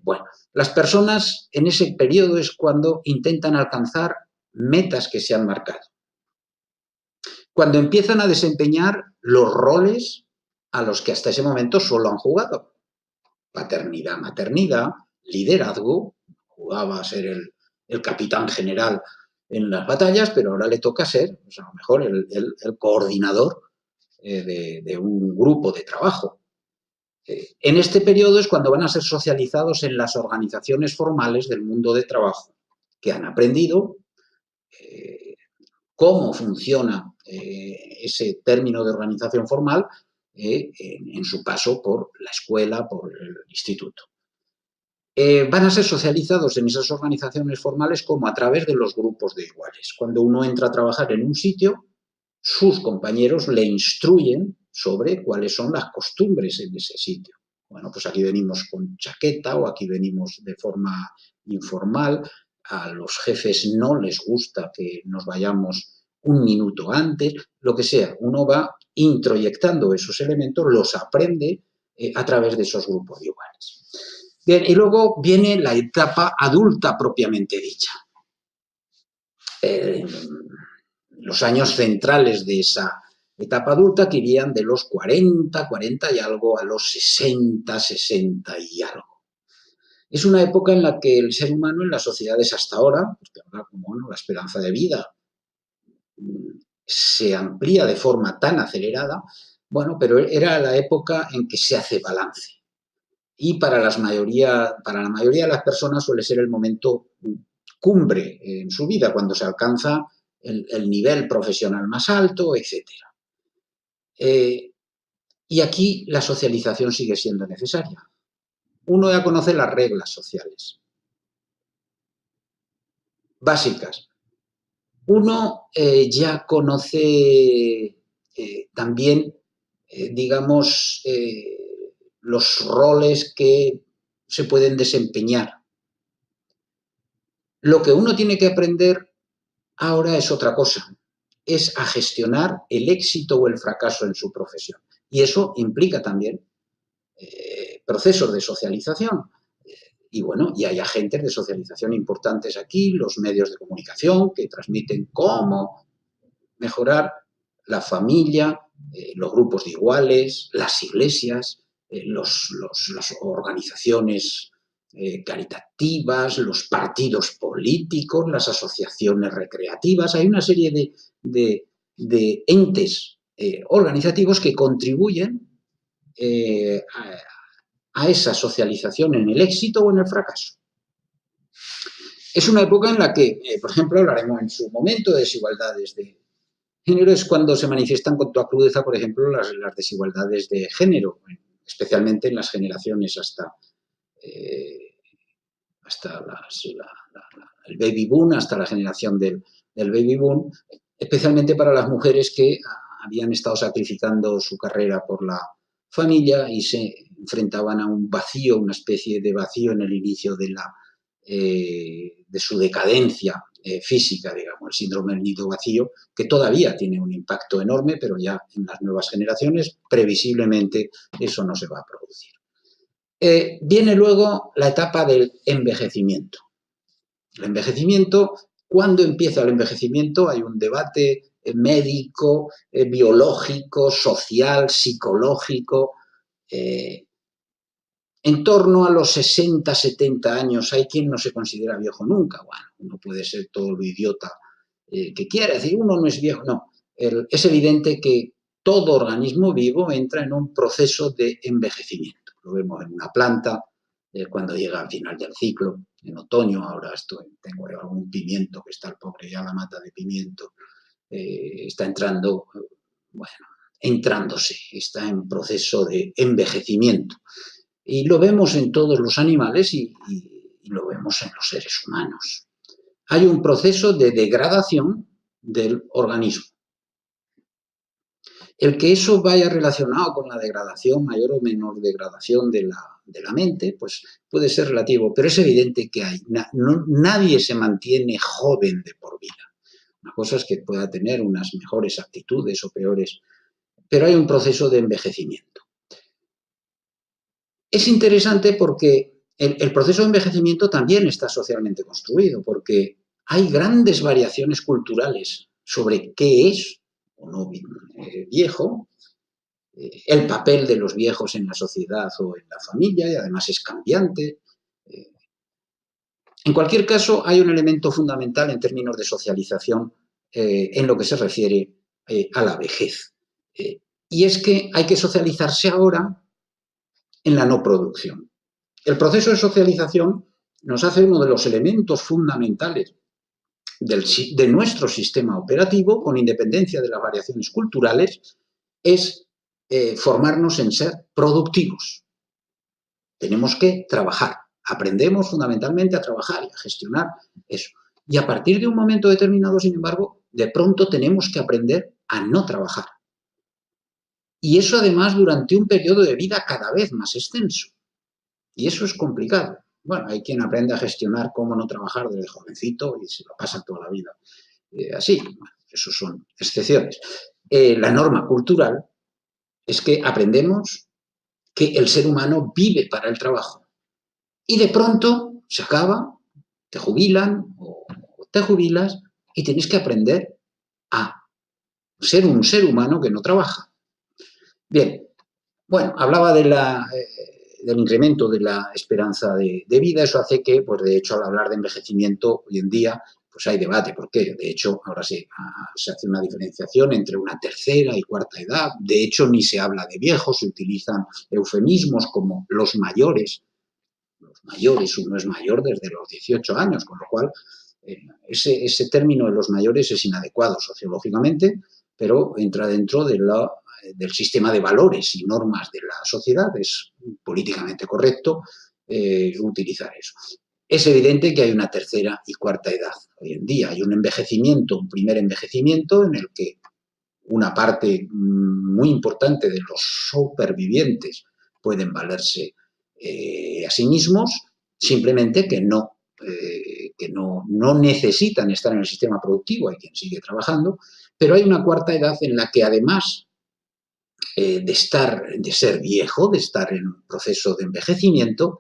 Bueno, las personas en ese periodo es cuando intentan alcanzar metas que se han marcado. Cuando empiezan a desempeñar los roles a los que hasta ese momento solo han jugado. Paternidad, maternidad, liderazgo, jugaba a ser el capitán general en las batallas, pero ahora le toca ser, pues a lo mejor, el coordinador de un grupo de trabajo. En este periodo es cuando van a ser socializados en las organizaciones formales del mundo de trabajo, que han aprendido cómo funciona ese término de organización formal en su paso por la escuela, por el instituto. Van a ser socializados en esas organizaciones formales como a través de los grupos de iguales. Cuando uno entra a trabajar en un sitio, sus compañeros le instruyen sobre cuáles son las costumbres en ese sitio. Bueno, pues aquí venimos con chaqueta o aquí venimos de forma informal. A los jefes no les gusta que nos vayamos un minuto antes, lo que sea. Uno va introyectando esos elementos, los aprende a través de esos grupos de iguales. Bien, y luego viene la etapa adulta propiamente dicha. Los años centrales de esa etapa adulta que irían de los 40, 40 y algo a los 60, 60 y algo. Es una época en la que el ser humano en las sociedades hasta ahora, pues ahora como bueno, la esperanza de vida se amplía de forma tan acelerada, bueno, pero era la época en que se hace balance. Y para la mayoría de las personas suele ser el momento cumbre en su vida, cuando se alcanza el nivel profesional más alto, etc. Y aquí la socialización sigue siendo necesaria. Uno ya conoce las reglas sociales básicas. Uno ya conoce también, digamos, los roles que se pueden desempeñar. Lo que uno tiene que aprender ahora es otra cosa, es a gestionar el éxito o el fracaso en su profesión. Y eso implica también procesos de socialización. Y bueno, y hay agentes de socialización importantes aquí, los medios de comunicación que transmiten cómo mejorar la familia, los grupos de iguales, las iglesias, las organizaciones caritativas, los partidos políticos, las asociaciones recreativas. Hay una serie de entes organizativos que contribuyen a esa socialización en el éxito o en el fracaso. Es una época en la que, por ejemplo, hablaremos en su momento de desigualdades de género, es cuando se manifiestan con toda crudeza, por ejemplo, las desigualdades de género, especialmente en las generaciones hasta el baby boom, hasta la generación del baby boom, especialmente para las mujeres que habían estado sacrificando su carrera por la familia y se enfrentaban a un vacío, una especie de vacío en el inicio de su decadencia física, digamos, el síndrome del nido vacío, que todavía tiene un impacto enorme, pero ya en las nuevas generaciones previsiblemente eso no se va a producir. Viene luego la etapa del envejecimiento. El envejecimiento, ¿cuándo empieza el envejecimiento? Hay un debate médico, biológico, social, psicológico. En torno a los 60, 70 años hay quien no se considera viejo nunca. Bueno, uno puede ser todo lo idiota que quiera, es decir, uno no es viejo, no. Es evidente que todo organismo vivo entra en un proceso de envejecimiento. Lo vemos en una planta, cuando llega al final del ciclo, en otoño, ahora tengo algún pimiento que está el pobre ya la mata de pimiento, está entrando, bueno, entrándose, está en proceso de envejecimiento. Y lo vemos en todos los animales y lo vemos en los seres humanos. Hay un proceso de degradación del organismo. El que eso vaya relacionado con la degradación, mayor o menor degradación de la mente, pues puede ser relativo, pero es evidente que nadie se mantiene joven de por vida. Una cosa es que pueda tener unas mejores actitudes o peores, pero hay un proceso de envejecimiento. Es interesante porque el proceso de envejecimiento también está socialmente construido, porque hay grandes variaciones culturales sobre qué es o no viejo, el papel de los viejos en la sociedad o en la familia, y además es cambiante. En cualquier caso, hay un elemento fundamental en términos de socialización en lo que se refiere a la vejez. Y es que hay que socializarse ahora en la no producción. El proceso de socialización nos hace uno de los elementos fundamentales de nuestro sistema operativo, con independencia de las variaciones culturales, es formarnos en ser productivos. Tenemos que trabajar. Aprendemos fundamentalmente a trabajar y a gestionar eso. Y a partir de un momento determinado, sin embargo, de pronto tenemos que aprender a no trabajar. Y eso además durante un periodo de vida cada vez más extenso. Y eso es complicado. Bueno, hay quien aprende a gestionar cómo no trabajar desde jovencito y se lo pasa toda la vida así. Bueno, eso son excepciones. La norma cultural es que aprendemos que el ser humano vive para el trabajo. Y de pronto se acaba, te jubilan o te jubilas y tienes que aprender a ser un ser humano que no trabaja. Bien, bueno, hablaba del incremento de la esperanza de vida. Eso hace que, pues de hecho, al hablar de envejecimiento hoy en día, pues hay debate. ¿Por qué? De hecho, ahora se hace una diferenciación entre una tercera y cuarta edad. De hecho, ni se habla de viejos, se utilizan eufemismos como los mayores. Los mayores, uno es mayor desde los 18 años, con lo cual ese término de los mayores es inadecuado sociológicamente, pero entra dentro del sistema de valores y normas de la sociedad. Es políticamente correcto utilizar eso. Es evidente que hay una tercera y cuarta edad. Hoy en día hay un envejecimiento, un primer envejecimiento en el que una parte muy importante de los supervivientes pueden valerse a sí mismos, simplemente que no necesitan estar en el sistema productivo, hay quien sigue trabajando, pero hay una cuarta edad en la que además de ser viejo, de estar en un proceso de envejecimiento,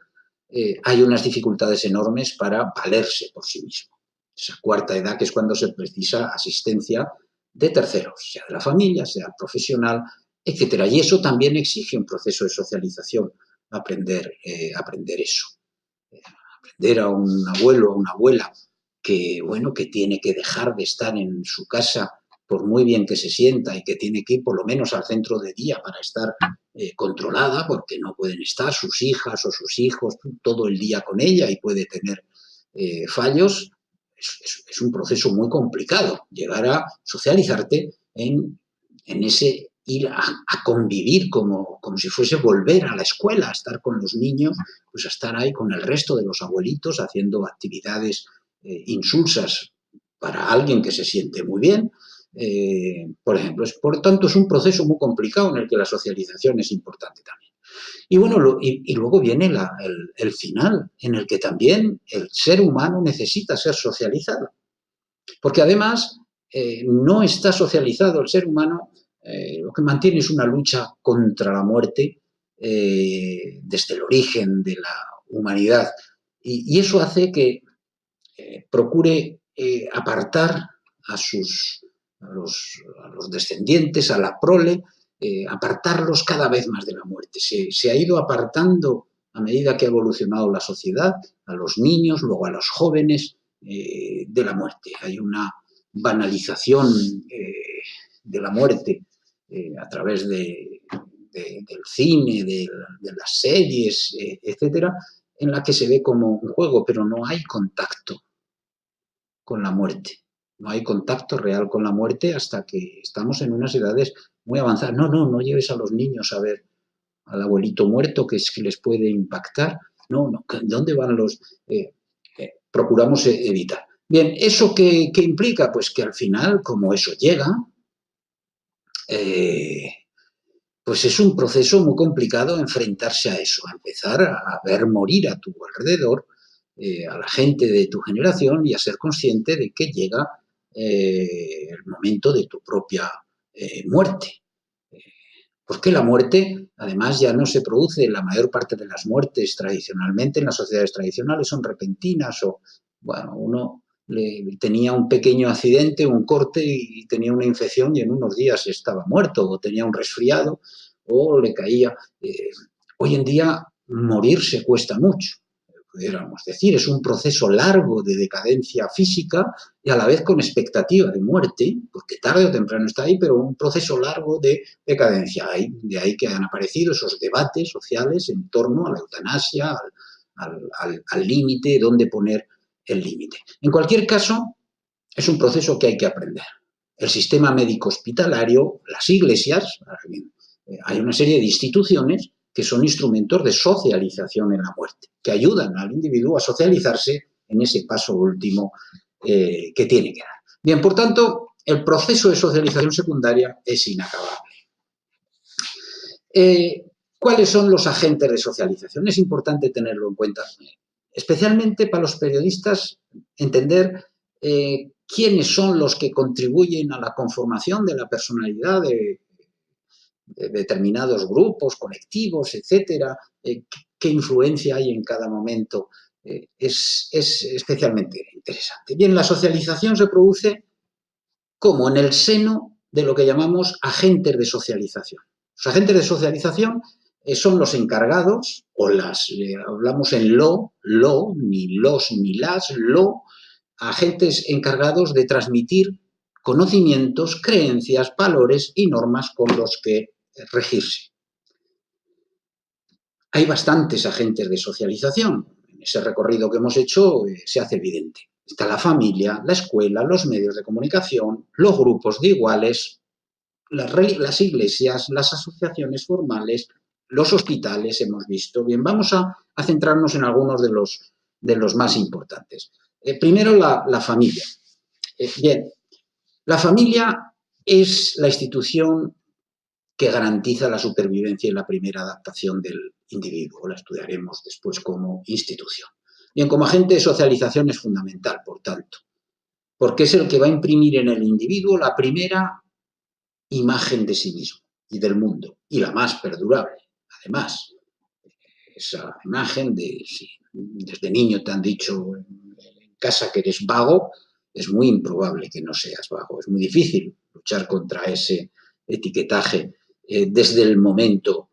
hay unas dificultades enormes para valerse por sí mismo. Esa cuarta edad que es cuando se precisa asistencia de terceros, sea de la familia, sea profesional, etcétera. Y eso también exige un proceso de socialización, aprender eso. Aprender a un abuelo o una abuela que tiene que dejar de estar en su casa por muy bien que se sienta y que tiene que ir por lo menos al centro de día para estar controlada, porque no pueden estar sus hijas o sus hijos todo el día con ella y puede tener fallos. Es un proceso muy complicado llegar a socializarte en ese ir a convivir como si fuese volver a la escuela, a estar con los niños, pues a estar ahí con el resto de los abuelitos haciendo actividades insulsas para alguien que se siente muy bien, por ejemplo. Por tanto, es un proceso muy complicado en el que la socialización es importante también. Y bueno, y luego viene el final, en el que también el ser humano necesita ser socializado. Porque además no está socializado el ser humano, lo que mantiene es una lucha contra la muerte desde el origen de la humanidad. Y eso hace que procure apartar a los descendientes, a la prole, apartarlos cada vez más de la muerte. Se ha ido apartando a medida que ha evolucionado la sociedad, a los niños, luego a los jóvenes, de la muerte. Hay una banalización de la muerte a través del cine, de las series, etcétera, en la que se ve como un juego, pero no hay contacto con la muerte. No hay contacto real con la muerte hasta que estamos en unas edades muy avanzadas. No lleves a los niños a ver al abuelito muerto, que es que les puede impactar. No, ¿dónde van los...? Procuramos evitar. Bien, ¿eso qué implica? Pues que al final, como eso llega, pues es un proceso muy complicado enfrentarse a eso, a empezar a ver morir a tu alrededor, a la gente de tu generación y a ser consciente de que llega el momento de tu propia muerte. Porque la muerte, además, ya no se produce, la mayor parte de las muertes tradicionalmente en las sociedades tradicionales son repentinas o, bueno, uno tenía un pequeño accidente, un corte y tenía una infección y en unos días estaba muerto o tenía un resfriado o le caía. Hoy en día morirse cuesta mucho, pudiéramos decir, es un proceso largo de decadencia física y a la vez con expectativa de muerte, porque tarde o temprano está ahí, pero un proceso largo de decadencia. De ahí que han aparecido esos debates sociales en torno a la eutanasia, al límite, dónde poner el límite. En cualquier caso, es un proceso que hay que aprender. El sistema médico hospitalario, las iglesias, hay una serie de instituciones que son instrumentos de socialización en la muerte, que ayudan al individuo a socializarse en ese paso último que tiene que dar. Bien, por tanto, el proceso de socialización secundaria es inacabable. ¿Cuáles son los agentes de socialización? Es importante tenerlo en cuenta, especialmente para los periodistas, entender quiénes son los que contribuyen a la conformación de la personalidad de determinados grupos, colectivos, etcétera, qué influencia hay en cada momento, es especialmente interesante. Bien, la socialización se produce como en el seno de lo que llamamos agentes de socialización. Los agentes de socialización son los encargados, o hablamos en ni los ni las, agentes encargados de transmitir conocimientos, creencias, valores y normas con los que regirse. Hay bastantes agentes de socialización. En ese recorrido que hemos hecho se hace evidente. Está la familia, la escuela, los medios de comunicación, los grupos de iguales, las iglesias, las asociaciones formales, los hospitales, hemos visto. Bien, vamos a centrarnos en algunos de los más importantes. Primero, la familia. Bien, la familia es la institución que garantiza la supervivencia y la primera adaptación del individuo. La estudiaremos después como institución. Bien, como agente de socialización es fundamental, por tanto, porque es el que va a imprimir en el individuo la primera imagen de sí mismo y del mundo, y la más perdurable. Además, esa imagen de si desde niño te han dicho en casa que eres vago, es muy improbable que no seas vago. Es muy difícil luchar contra ese etiquetaje desde el momento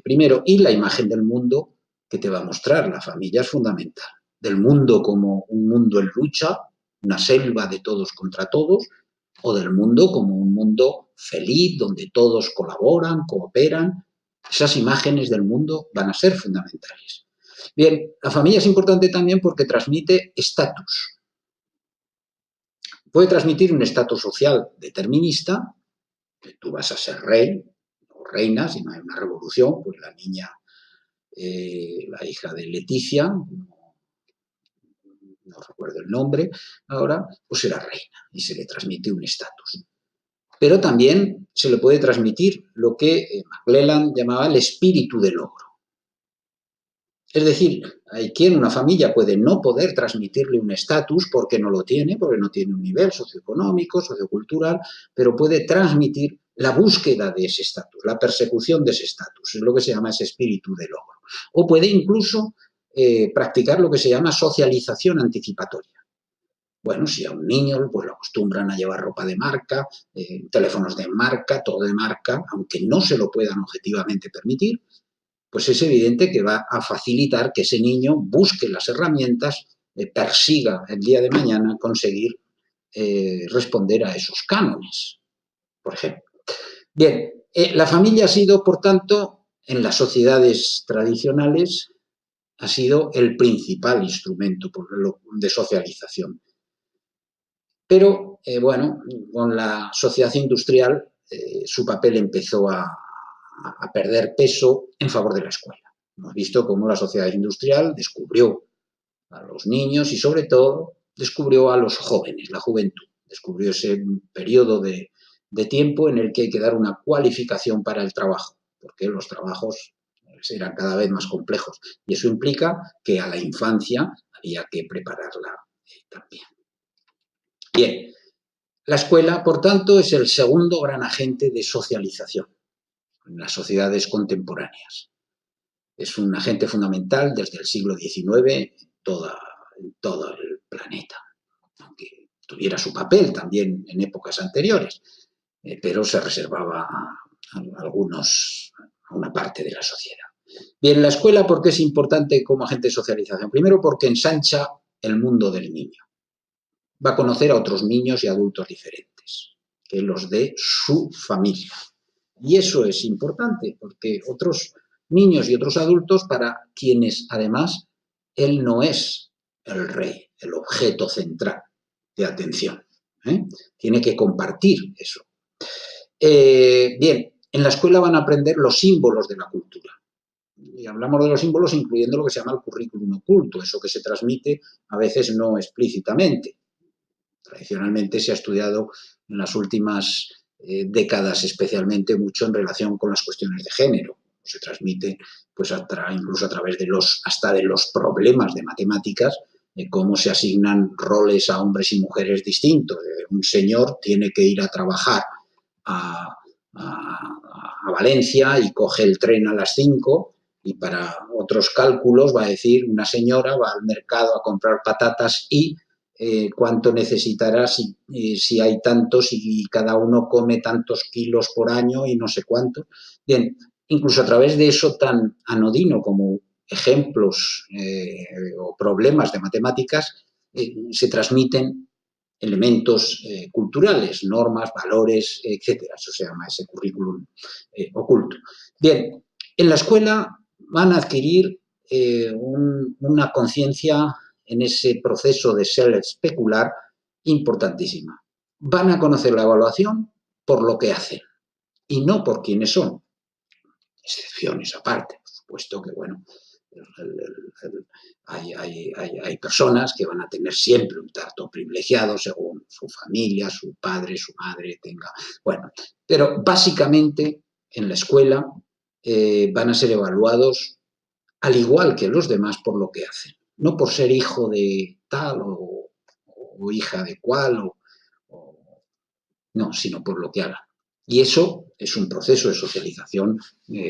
primero. Y la imagen del mundo que te va a mostrar la familia es fundamental. Del mundo como un mundo en lucha, una selva de todos contra todos, o del mundo como un mundo feliz, donde todos colaboran, cooperan. Esas imágenes del mundo van a ser fundamentales. Bien, la familia es importante también porque transmite estatus. Puede transmitir un estatus social determinista, que tú vas a ser rey o reina, si no hay una revolución, pues la niña, la hija de Leticia, no recuerdo el nombre ahora, pues será reina y se le transmite un estatus. pero también se le puede transmitir lo que McClelland llamaba el espíritu de logro. Es decir, hay quien, una familia, puede no poder transmitirle un estatus porque no lo tiene, porque no tiene un nivel socioeconómico, sociocultural, pero puede transmitir la búsqueda de ese estatus, la persecución de ese estatus, es lo que se llama ese espíritu de logro. O puede incluso practicar lo que se llama socialización anticipatoria. Bueno, si a un niño pues lo acostumbran a llevar ropa de marca, teléfonos de marca, todo de marca, aunque no se lo puedan objetivamente permitir, pues es evidente que va a facilitar que ese niño busque las herramientas, persiga el día de mañana conseguir responder a esos cánones, por ejemplo. Bien, la familia ha sido, por tanto, en las sociedades tradicionales, ha sido el principal instrumento de socialización. Pero, bueno, con la sociedad industrial su papel empezó a perder peso en favor de la escuela. Hemos visto cómo la sociedad industrial descubrió a los niños y, sobre todo, descubrió a los jóvenes, la juventud. Descubrió ese periodo de tiempo en el que hay que dar una cualificación para el trabajo, porque los trabajos eran cada vez más complejos. Y eso implica que a la infancia había que prepararla también. Bien, la escuela, por tanto, es el segundo gran agente de socialización en las sociedades contemporáneas. Es un agente fundamental desde el siglo XIX en todo el planeta, aunque tuviera su papel también en épocas anteriores, pero se reservaba a una parte de la sociedad. Bien, la escuela, ¿por qué es importante como agente de socialización? Primero, porque ensancha el mundo del niño. Va a conocer a otros niños y adultos diferentes que los de su familia. Y eso es importante, porque otros niños y otros adultos para quienes, además, él no es el rey, el objeto central de atención. Tiene que compartir eso. Bien, en la escuela van a aprender los símbolos de la cultura. Y hablamos de los símbolos incluyendo lo que se llama el currículum oculto, eso que se transmite a veces no explícitamente. Tradicionalmente se ha estudiado en las últimas décadas especialmente mucho en relación con las cuestiones de género. Se transmite pues incluso a través de hasta de los problemas de matemáticas, cómo se asignan roles a hombres y mujeres distintos. Un señor tiene que ir a trabajar a Valencia y coge el tren a las 5 y para otros cálculos va a decir una señora va al mercado a comprar patatas y cuánto necesitará si hay tantos y cada uno come tantos kilos por año y no sé cuánto. Bien, incluso a través de eso tan anodino como ejemplos o problemas de matemáticas, se transmiten elementos culturales, normas, valores, etcétera. Eso se llama ese currículum oculto. Bien, en la escuela van a adquirir una conciencia en ese proceso de ser especular importantísima. Van a conocer la evaluación por lo que hacen y no por quiénes son. Excepciones aparte, por supuesto que, bueno, hay personas que van a tener siempre un trato privilegiado según su familia, su padre, su madre tenga. Bueno, pero básicamente en la escuela van a ser evaluados al igual que los demás por lo que hacen, no por ser hijo de tal o hija de cual, no, sino por lo que hagan. Y eso es un proceso de socialización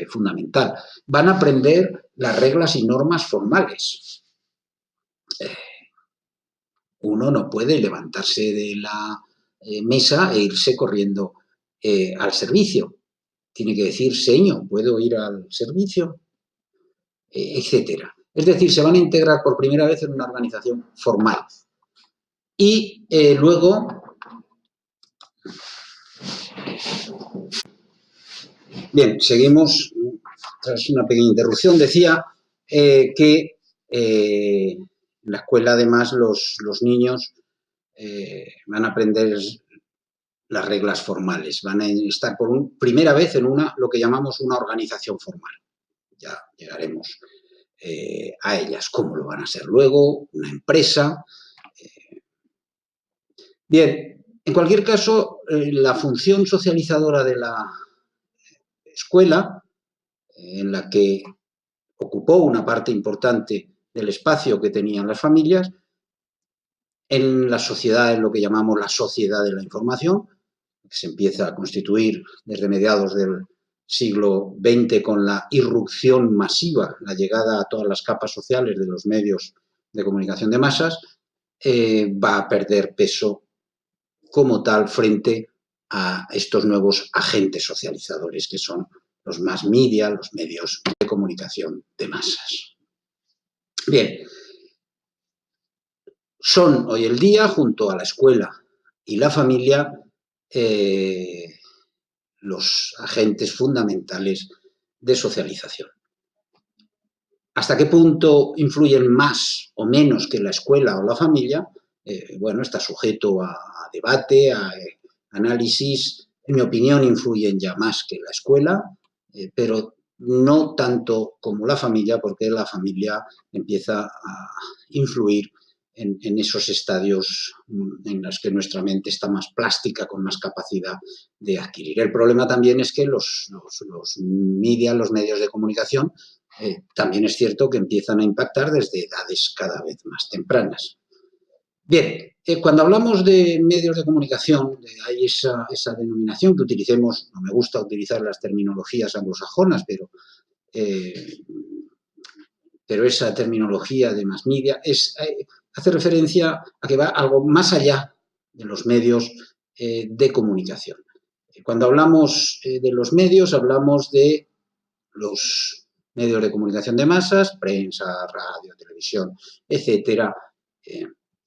fundamental. Van a aprender las reglas y normas formales. Uno no puede levantarse de la mesa e irse corriendo al servicio. Tiene que decir, señor, ¿puedo ir al servicio? Etcétera. Es decir, se van a integrar por primera vez en una organización formal. Y luego bien, seguimos tras una pequeña interrupción. Decía que en la escuela además los niños van a aprender las reglas formales, van a estar por primera vez en lo que llamamos una organización formal. Ya llegaremos a ellas, cómo lo van a ser luego, una empresa. Bien, En cualquier caso, la función socializadora de la escuela, en la que ocupó una parte importante del espacio que tenían las familias, en la sociedad, en lo que llamamos la sociedad de la información, que se empieza a constituir desde mediados del siglo XX con la irrupción masiva, la llegada a todas las capas sociales de los medios de comunicación de masas, va a perder peso como tal frente a estos nuevos agentes socializadores que son los mass media, los medios de comunicación de masas. Bien, son hoy el día, junto a la escuela y la familia, los agentes fundamentales de socialización. ¿Hasta qué punto influyen más o menos que la escuela o la familia? Bueno, está sujeto a debate, a análisis. En mi opinión, influyen ya más que la escuela, pero no tanto como la familia, porque la familia empieza a influir en esos estadios en los que nuestra mente está más plástica, con más capacidad de adquirir. El problema también es que los media, los medios de comunicación, también es cierto que empiezan a impactar desde edades cada vez más tempranas. Bien, cuando hablamos de medios de comunicación, hay esa denominación que utilicemos, no me gusta utilizar las terminologías anglosajonas, pero esa terminología de mass media hace referencia a que va algo más allá de los medios de comunicación. Cuando hablamos de los medios, hablamos de los medios de comunicación de masas, prensa, radio, televisión, etcétera,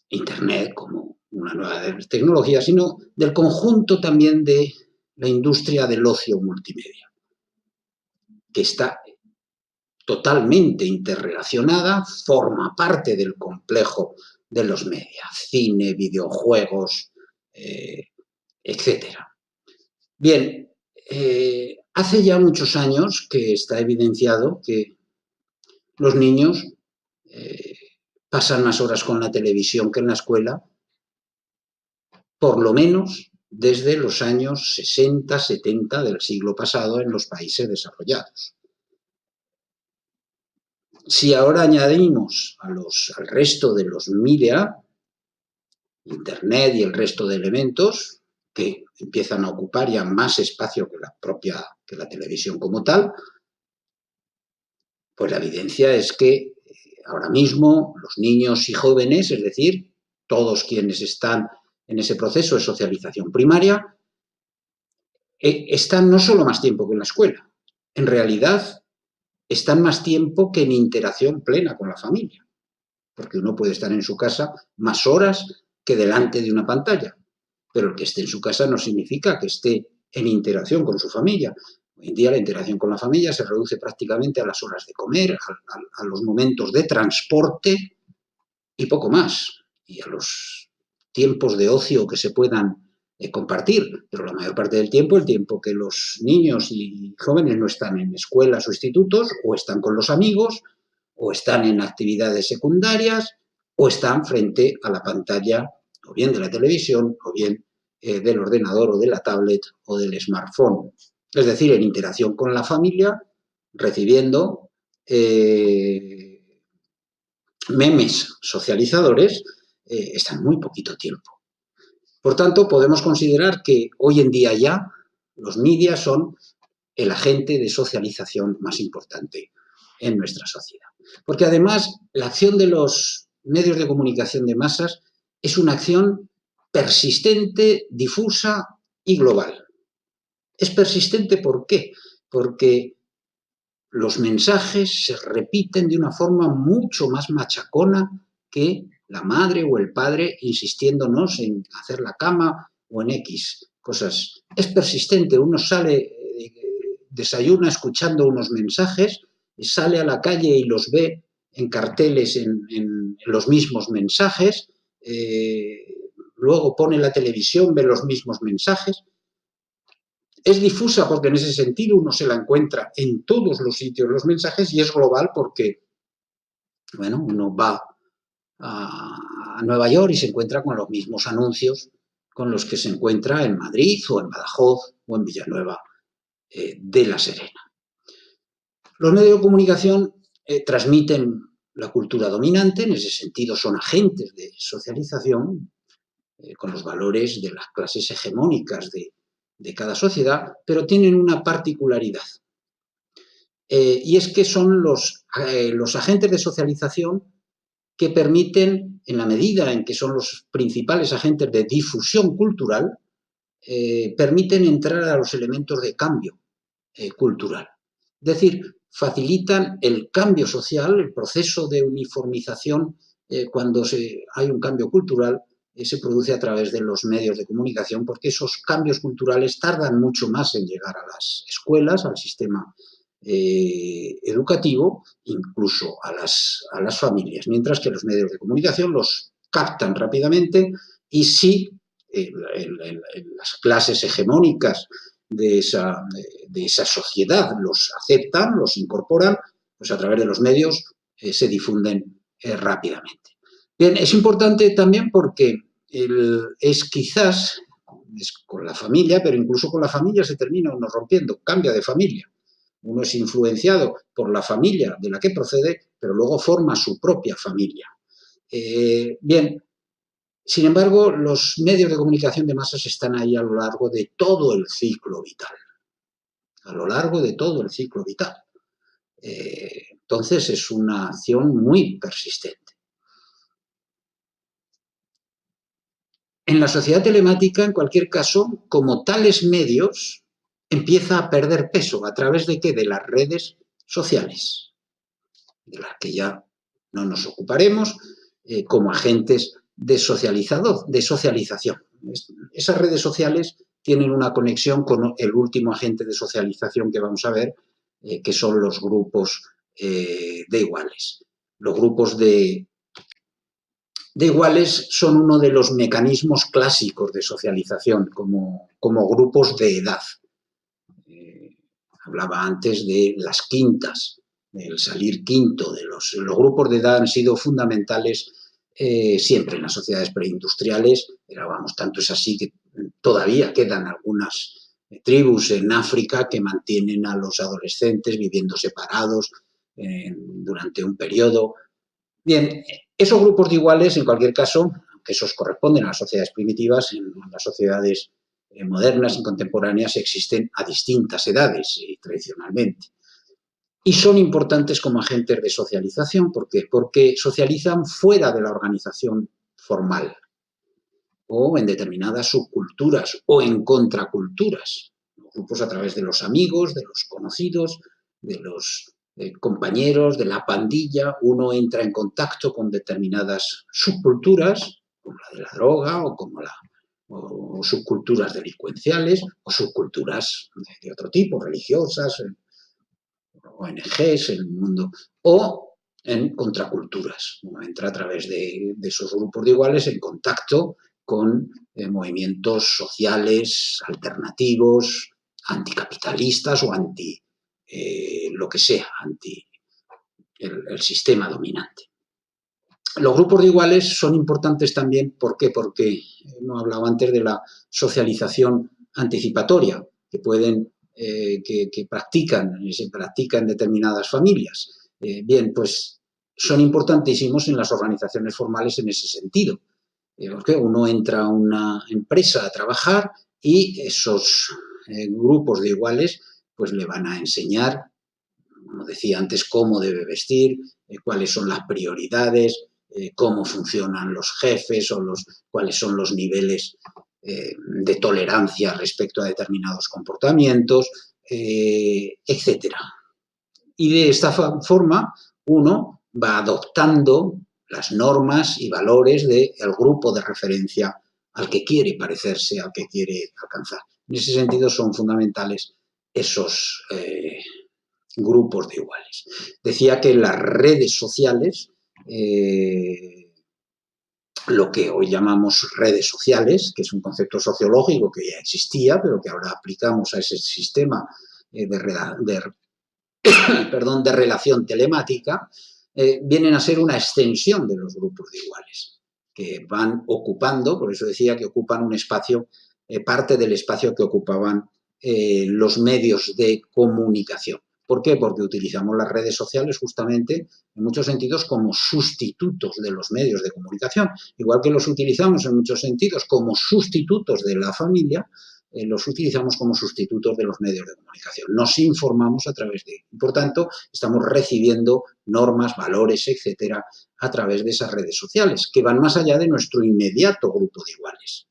Internet como una nueva tecnología, sino del conjunto también de la industria del ocio multimedia, que está totalmente interrelacionada, forma parte del complejo de los medios, cine, videojuegos, etcétera. Bien, hace ya muchos años que está evidenciado que los niños pasan más horas con la televisión que en la escuela, por lo menos desde los años 60, 70 del siglo pasado en los países desarrollados. Si ahora añadimos al resto de los media, Internet y el resto de elementos que empiezan a ocupar ya más espacio que la televisión como tal, pues la evidencia es que ahora mismo los niños y jóvenes, es decir, todos quienes están en ese proceso de socialización primaria, están no solo más tiempo que en la escuela, en realidad están más tiempo que en interacción plena con la familia, porque uno puede estar en su casa más horas que delante de una pantalla, pero el que esté en su casa no significa que esté en interacción con su familia. Hoy en día la interacción con la familia se reduce prácticamente a las horas de comer, a los momentos de transporte y poco más, y a los tiempos de ocio que se puedan compartir, pero la mayor parte del tiempo, el tiempo que los niños y jóvenes no están en escuelas o institutos, o están con los amigos, o están en actividades secundarias, o están frente a la pantalla, o bien de la televisión, o bien del ordenador o de la tablet o del smartphone. Es decir, en interacción con la familia, recibiendo memes socializadores, están muy poquito tiempo. Por tanto, podemos considerar que hoy en día ya los media son el agente de socialización más importante en nuestra sociedad. Porque además la acción de los medios de comunicación de masas es una acción persistente, difusa y global. Es persistente, ¿por qué? Porque los mensajes se repiten de una forma mucho más machacona que la madre o el padre insistiéndonos en hacer la cama o en X cosas. Es persistente, uno sale, desayuna escuchando unos mensajes, sale a la calle y los ve en carteles en los mismos mensajes, luego pone la televisión, ve los mismos mensajes. Es difusa porque en ese sentido uno se la encuentra en todos los sitios los mensajes, y es global porque, bueno, uno va a Nueva York y se encuentra con los mismos anuncios con los que se encuentra en Madrid o en Badajoz o en Villanueva de la Serena. Los medios de comunicación transmiten la cultura dominante, en ese sentido son agentes de socialización con los valores de las clases hegemónicas de cada sociedad, pero tienen una particularidad. Y es que son los agentes de socialización que permiten, en la medida en que son los principales agentes de difusión cultural, permiten entrar a los elementos de cambio cultural. Es decir, facilitan el cambio social, el proceso de uniformización cuando hay un cambio cultural, se produce a través de los medios de comunicación, porque esos cambios culturales tardan mucho más en llegar a las escuelas, al sistema educativo, incluso a las familias, mientras que los medios de comunicación los captan rápidamente y sí, las clases hegemónicas de esa sociedad los aceptan, los incorporan, pues a través de los medios se difunden rápidamente. Bien, es importante también porque es quizás con la familia, pero incluso con la familia se termina uno rompiendo, cambia de familia. Uno es influenciado por la familia de la que procede, pero luego forma su propia familia. Bien, sin embargo, los medios de comunicación de masas están ahí a lo largo de todo el ciclo vital. A lo largo de todo el ciclo vital. Entonces, es una acción muy persistente. En la sociedad telemática, en cualquier caso, como tales medios, empieza a perder peso. ¿A través de qué? De las redes sociales, de las que ya no nos ocuparemos como agentes de socialización. Esas redes sociales tienen una conexión con el último agente de socialización que vamos a ver, que son los grupos de iguales. Los grupos de iguales son uno de los mecanismos clásicos de socialización, como grupos de edad. Hablaba antes de las quintas, del salir quinto, los grupos de edad han sido fundamentales siempre en las sociedades preindustriales. Tanto es así que todavía quedan algunas tribus en África que mantienen a los adolescentes viviendo separados durante un periodo. Bien, esos grupos de iguales, en cualquier caso, aunque esos corresponden a las sociedades primitivas, en las sociedades modernas y contemporáneas existen a distintas edades tradicionalmente. Y son importantes como agentes de socialización. ¿Por qué? Porque socializan fuera de la organización formal o en determinadas subculturas o en contraculturas. Los grupos a través de los amigos, de los conocidos, de los compañeros, de la pandilla, uno entra en contacto con determinadas subculturas, como la de la droga o como o subculturas delincuenciales o subculturas de otro tipo, religiosas, ONGs, el mundo, o en contraculturas. Uno entra a través de esos grupos de iguales en contacto con movimientos sociales alternativos, anticapitalistas o anti lo que sea, anti el sistema dominante. Los grupos de iguales son importantes también, ¿por qué? Porque hemos hablado antes de la socialización anticipatoria que se practica en determinadas familias. Bien, pues son importantísimos en las organizaciones formales en ese sentido. Porque uno entra a una empresa a trabajar y esos grupos de iguales pues le van a enseñar, como decía antes, cómo debe vestir, cuáles son las prioridades, cómo funcionan los jefes o cuáles son los niveles de tolerancia respecto a determinados comportamientos, etcétera. Y de esta forma uno va adoptando las normas y valores del grupo de referencia al que quiere parecerse, al que quiere alcanzar. En ese sentido son fundamentales esos grupos de iguales. Decía que las redes sociales, lo que hoy llamamos redes sociales, que es un concepto sociológico que ya existía, pero que ahora aplicamos a ese sistema de relación telemática, vienen a ser una extensión de los grupos de iguales. que van ocupando, por eso decía que ocupan un espacio, parte del espacio que ocupaban los medios de comunicación. ¿Por qué? Porque utilizamos las redes sociales justamente en muchos sentidos como sustitutos de los medios de comunicación. Igual que los utilizamos en muchos sentidos como sustitutos de la familia, los utilizamos como sustitutos de los medios de comunicación. Nos informamos a través de ellos. Por tanto, estamos recibiendo normas, valores, etcétera, a través de esas redes sociales, que van más allá de nuestro inmediato grupo de iguales.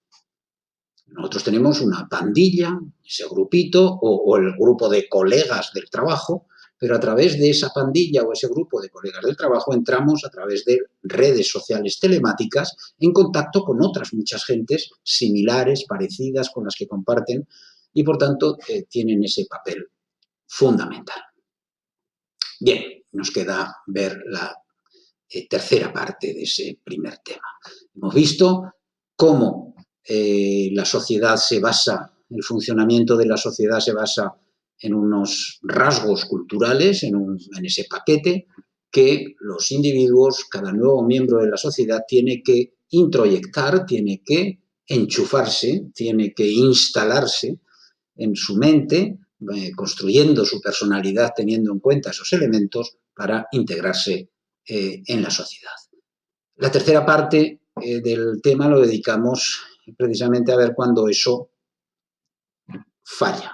Nosotros tenemos una pandilla, ese grupito, o el grupo de colegas del trabajo, pero a través de esa pandilla o ese grupo de colegas del trabajo entramos a través de redes sociales telemáticas en contacto con otras muchas gentes similares, parecidas, con las que comparten y, por tanto, tienen ese papel fundamental. Bien, nos queda ver la tercera parte de ese primer tema. Hemos visto cómo la sociedad se basa, el funcionamiento de la sociedad se basa en unos rasgos culturales, en ese paquete que los individuos, cada nuevo miembro de la sociedad tiene que introyectar, tiene que enchufarse, tiene que instalarse en su mente, construyendo su personalidad teniendo en cuenta esos elementos para integrarse en la sociedad. La tercera parte del tema lo dedicamos precisamente a ver cuándo eso falla.